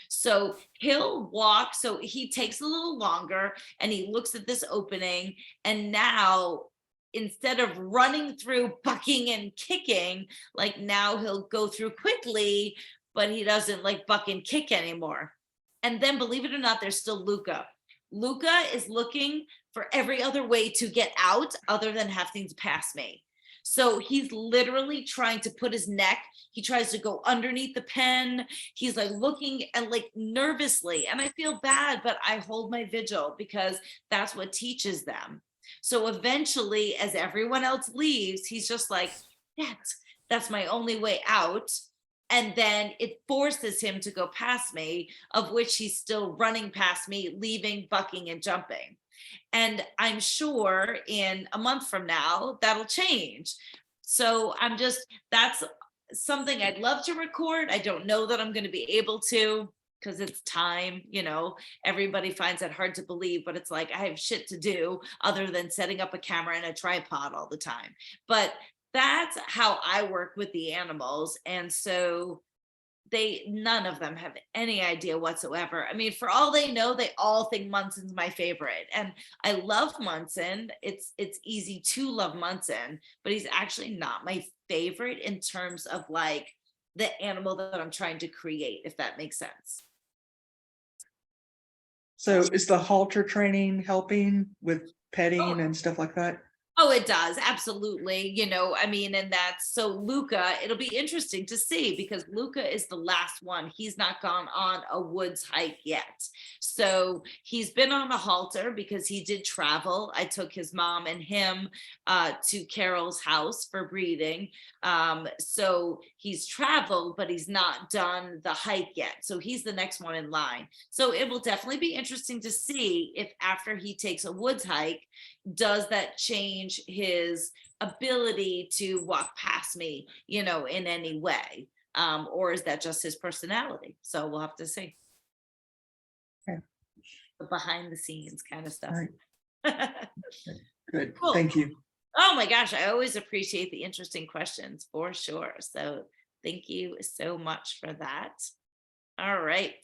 So he'll walk. So he takes a little longer and he looks at this opening. And now, instead of running through, bucking and kicking, like now he'll go through quickly, but he doesn't like buck and kick anymore. And then, believe it or not, there's still Luca. Luca is looking for every other way to get out other than having to pass me. So he's literally trying to put his neck, he tries to go underneath the pen. He's like looking and like nervously, and I feel bad, but I hold my vigil because that's what teaches them. So eventually, as everyone else leaves, he's just like, that's my only way out. And then it forces him to go past me, of which he's still running past me, leaving, bucking, and jumping. And I'm sure in a month from now, that'll change. So that's something I'd love to record. I don't know that I'm going to be able to, because it's time, everybody finds it hard to believe, but it's like, I have shit to do other than setting up a camera and a tripod all the time. But that's how I work with the animals. And so none of them have any idea whatsoever. I mean, for all they know, they all think Munson's my favorite. And I love Munson. It's easy to love Munson, but he's actually not my favorite in terms of like the animal that I'm trying to create, if that makes sense. So is the halter training helping with petting and stuff like that? Oh, it does. Absolutely. I mean, and that's so Luca, it'll be interesting to see because Luca is the last one. He's not gone on a woods hike yet. So he's been on a halter because he did travel. I took his mom and him to Carol's house for breeding. So he's traveled, but he's not done the hike yet. So he's the next one in line. So it will definitely be interesting to see if after he takes a woods hike, does that change his ability to walk past me, in any way? Or is that just his personality? So we'll have to see. Okay. The behind the scenes kind of stuff. Right. Good. Cool. Thank you. Oh my gosh, I always appreciate the interesting questions for sure. So thank you so much for that. All right.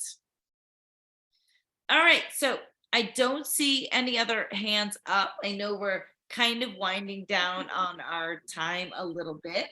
So I don't see any other hands up. I know we're kind of winding down on our time a little bit.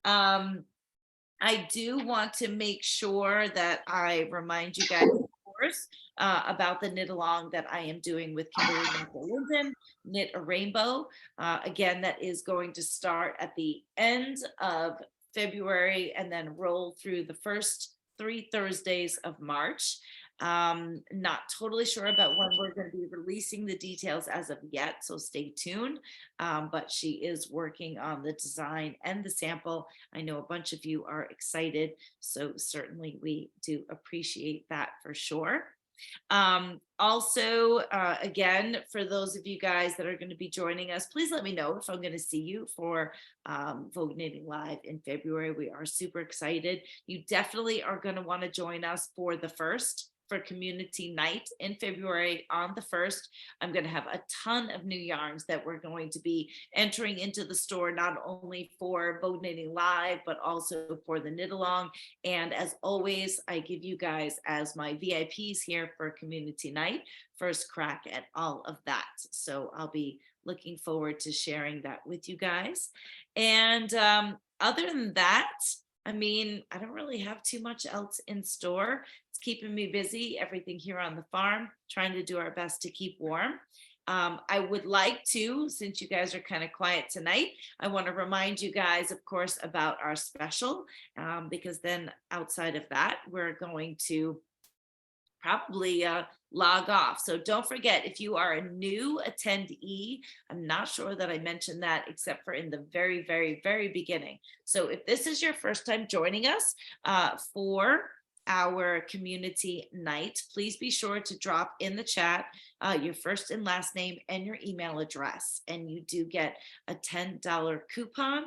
I do want to make sure that I remind you guys, of course, about the knit along that I am doing with Kimberly Linden, Knit a Rainbow. Again, that is going to start at the end of February and then roll through the first 3 Thursdays of March. Not totally sure about when we're going to be releasing the details as of yet, so stay tuned. But she is working on the design and the sample. I know a bunch of you are excited, so certainly we do appreciate that for sure. Also, again, for those of you guys that are going to be joining us, please let me know if I'm going to see you for Vogue Knitting Live in February. We are super excited. You definitely are going to want to join us for the first, for Community Night in February on the 1st. I'm going to have a ton of new yarns that we're going to be entering into the store, not only for Vogue Knitting Live, but also for the knit along. And as always, I give you guys as my VIPs here for Community Night, first crack at all of that. So I'll be looking forward to sharing that with you guys. And other than that, I mean, I don't really have too much else in store. It's keeping me busy, everything here on the farm, trying to do our best to keep warm. I would like to, since you guys are kind of quiet tonight, I want to remind you guys, of course, about our special, because then outside of that, we're going to probably log off. So don't forget, if you are a new attendee, I'm not sure that I mentioned that except for in the very, very, very beginning. So if this is your first time joining us for our community night, please be sure to drop in the chat your first and last name and your email address, and you do get a $10 coupon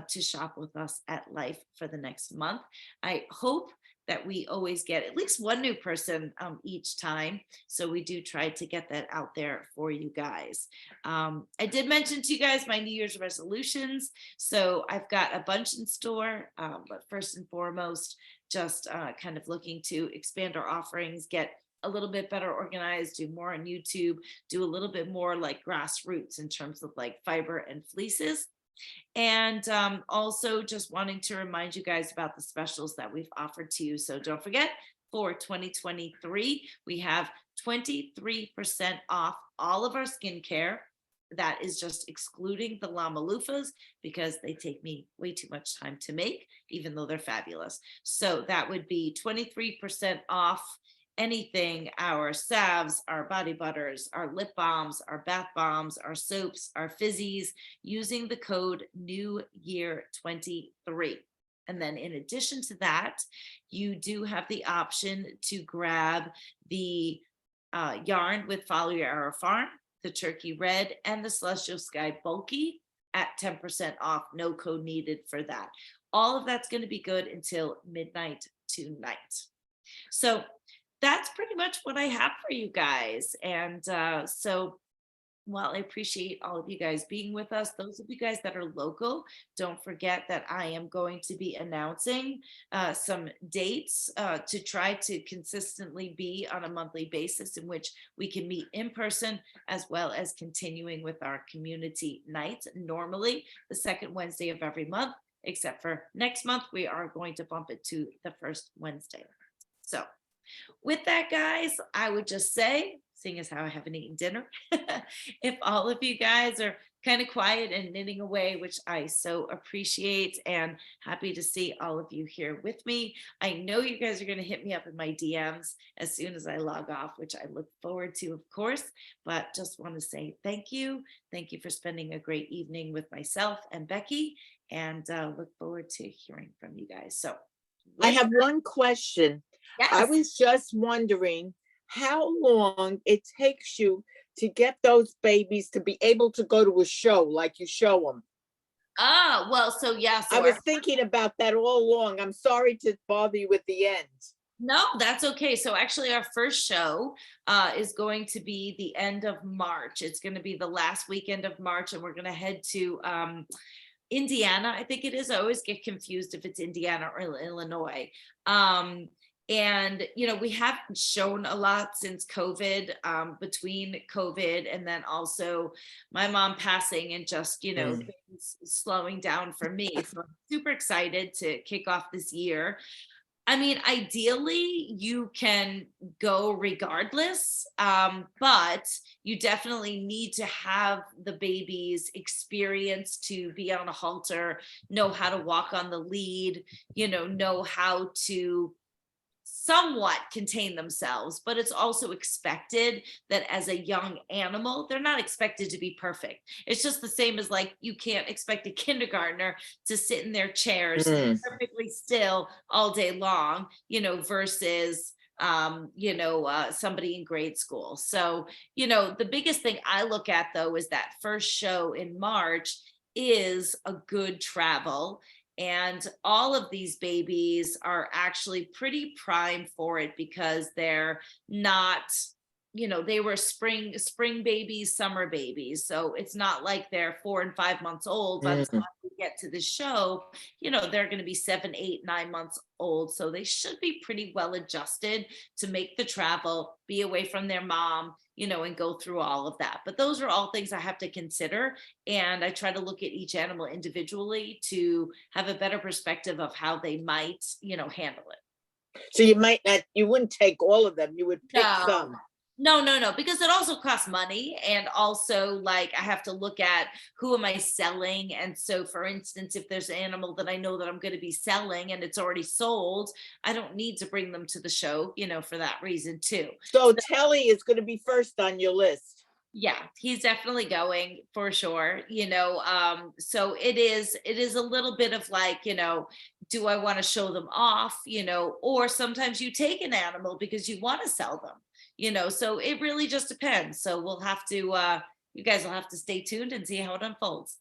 to shop with us at Life for the next month. I hope that we always get at least one new person each time. So we do try to get that out there for you guys. I did mention to you guys my New Year's resolutions. So I've got a bunch in store, but first and foremost, just kind of looking to expand our offerings, get a little bit better organized, do more on YouTube, do a little bit more like grassroots in terms of like fiber and fleeces. And also just wanting to remind you guys about the specials that we've offered to you. So don't forget, for 2023, we have 23% off all of our skincare. That is just excluding the llama loofahs because they take me way too much time to make, even though they're fabulous. So that would be 23% off anything, our salves, our body butters, our lip balms, our bath bombs, our soaps, our fizzies, using the code New Year 23. And then in addition to that, you do have the option to grab the yarn with Follow Your Arrow Farm, the Turkey Red, and the Celestial Sky Bulky at 10% off. No code needed for that. All of that's going to be good until midnight tonight. So that's pretty much what I have for you guys. And so while I appreciate all of you guys being with us, those of you guys that are local, don't forget that I am going to be announcing some dates to try to consistently be on a monthly basis in which we can meet in person, as well as continuing with our community nights. Normally the second Wednesday of every month, except for next month, we are going to bump it to the first Wednesday. So with that, guys, I would just say, seeing as how I haven't eaten dinner, if all of you guys are kind of quiet and knitting away, which I so appreciate, and happy to see all of you here with me. I know you guys are going to hit me up in my DMs as soon as I log off, which I look forward to, of course, but just want to say thank you. Thank you for spending a great evening with myself and Becky, and look forward to hearing from you guys. So I have one question. I yes. was just wondering how long it takes you to get those babies to be able to go to a show like you show them. Ah, well, so yeah, so I was thinking about that all along. I'm sorry to bother you at the end. no, that's okay. So actually our first show is going to be the end of March. It's going to be the last weekend of March, and we're going to head to Indiana, I think it is. I always get confused if it's Indiana or Illinois. And, you know, we haven't shown a lot since COVID, between COVID and then also my mom passing and just, you know, things slowing down for me. So I'm super excited to kick off this year. I mean, ideally, you can go regardless, but you definitely need to have the baby's experience to be on a halter, know how to walk on the lead, you know how to somewhat contain themselves, but it's also expected that as a young animal, they're not expected to be perfect. It's just the same as like, you can't expect a kindergartner to sit in their chairs perfectly still all day long, you know, versus somebody in grade school. So, you know, the biggest thing I look at though is that first show in March is a good travel. And all of these babies are actually pretty prime for it because they're not, you know, they were spring babies, summer babies. So it's not like they're 4 and 5 months old. By the time we get to the show, you know, they're going to be 7, 8, 9 months old. So they should be pretty well adjusted to make the travel, be away from their mom, you know, and go through all of that. But those are all things I have to consider. And I try to look at each animal individually to have a better perspective of how they might, you know, handle it. So you wouldn't take all of them, you would pick some. No, because it also costs money. And also like, I have to look at who am I selling? And so for instance, if there's an animal that I know that I'm going to be selling and it's already sold, I don't need to bring them to the show, you know, for that reason too. So Telly is going to be first on your list. Yeah, he's definitely going for sure, you know. So it is a little bit of like, you know, do I want to show them off, you know, or sometimes you take an animal because you want to sell them, you know, so it really just depends. So we'll have to, you guys will have to stay tuned and see how it unfolds.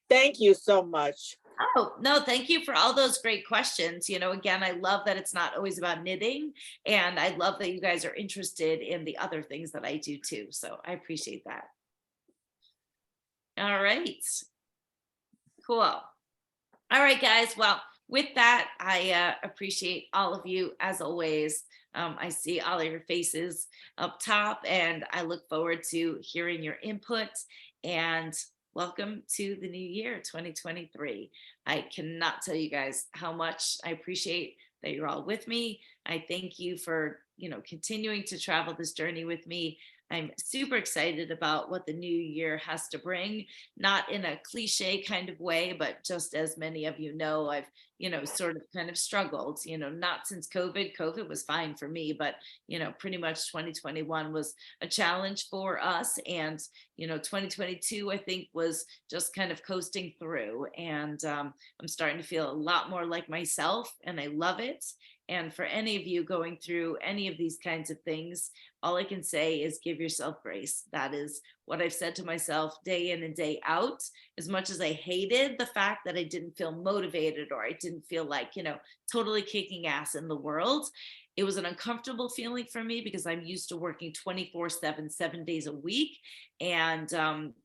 Thank you so much. Oh, no, thank you for all those great questions. You know, again, I love that it's not always about knitting, and I love that you guys are interested in the other things that I do too. So I appreciate that. All right. Cool. All right, guys. Well, with that, I appreciate all of you as always. I see all of your faces up top, and I look forward to hearing your input. And welcome to the new year, 2023. I cannot tell you guys how much I appreciate that you're all with me. I thank you for, continuing to travel this journey with me. I'm super excited about what the new year has to bring, not in a cliche kind of way, but just as many of you know, I've, sort of kind of struggled, not since COVID. COVID was fine for me, but, pretty much 2021 was a challenge for us. And, 2022, I think, was just kind of coasting through. And I'm starting to feel a lot more like myself, and I love it. And for any of you going through any of these kinds of things, all I can say is give yourself grace. That is what I've said to myself day in and day out. As much as I hated the fact that I didn't feel motivated, or I didn't feel like, totally kicking ass in the world, it was an uncomfortable feeling for me because I'm used to working 24/7, 7 days a week. And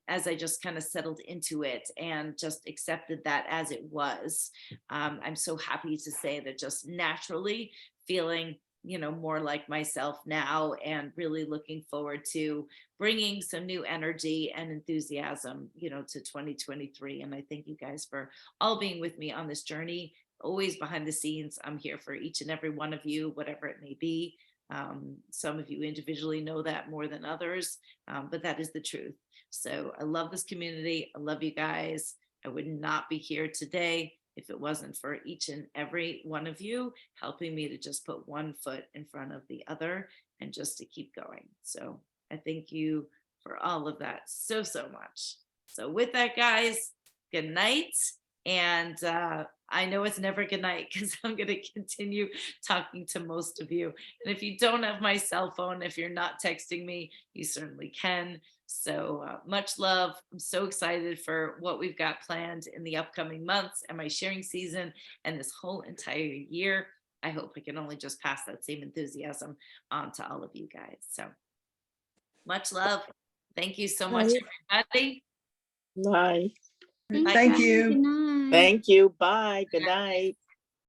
as I just kind of settled into it and just accepted that as it was, I'm so happy to say that just naturally feeling, more like myself now, and really looking forward to bringing some new energy and enthusiasm, to 2023. And I thank you guys for all being with me on this journey. Always behind the scenes, I'm here for each and every one of you, whatever it may be. Some of you individually know that more than others, but that is the truth. So I love this community. I love you guys. I would not be here today if it wasn't for each and every one of you helping me to just put one foot in front of the other and just to keep going. So I thank you for all of that so much. So with that, guys, good night. And I know it's never good night because I'm going to continue talking to most of you. And if you don't have my cell phone, if you're not texting me, you certainly can. So much love. I'm so excited for what we've got planned in the upcoming months and my sharing season and this whole entire year. I hope I can only just pass that same enthusiasm on to all of you guys. So much love. Thank you so much, everybody. Bye. Thank you. Good night. Thank you. Bye. Good night.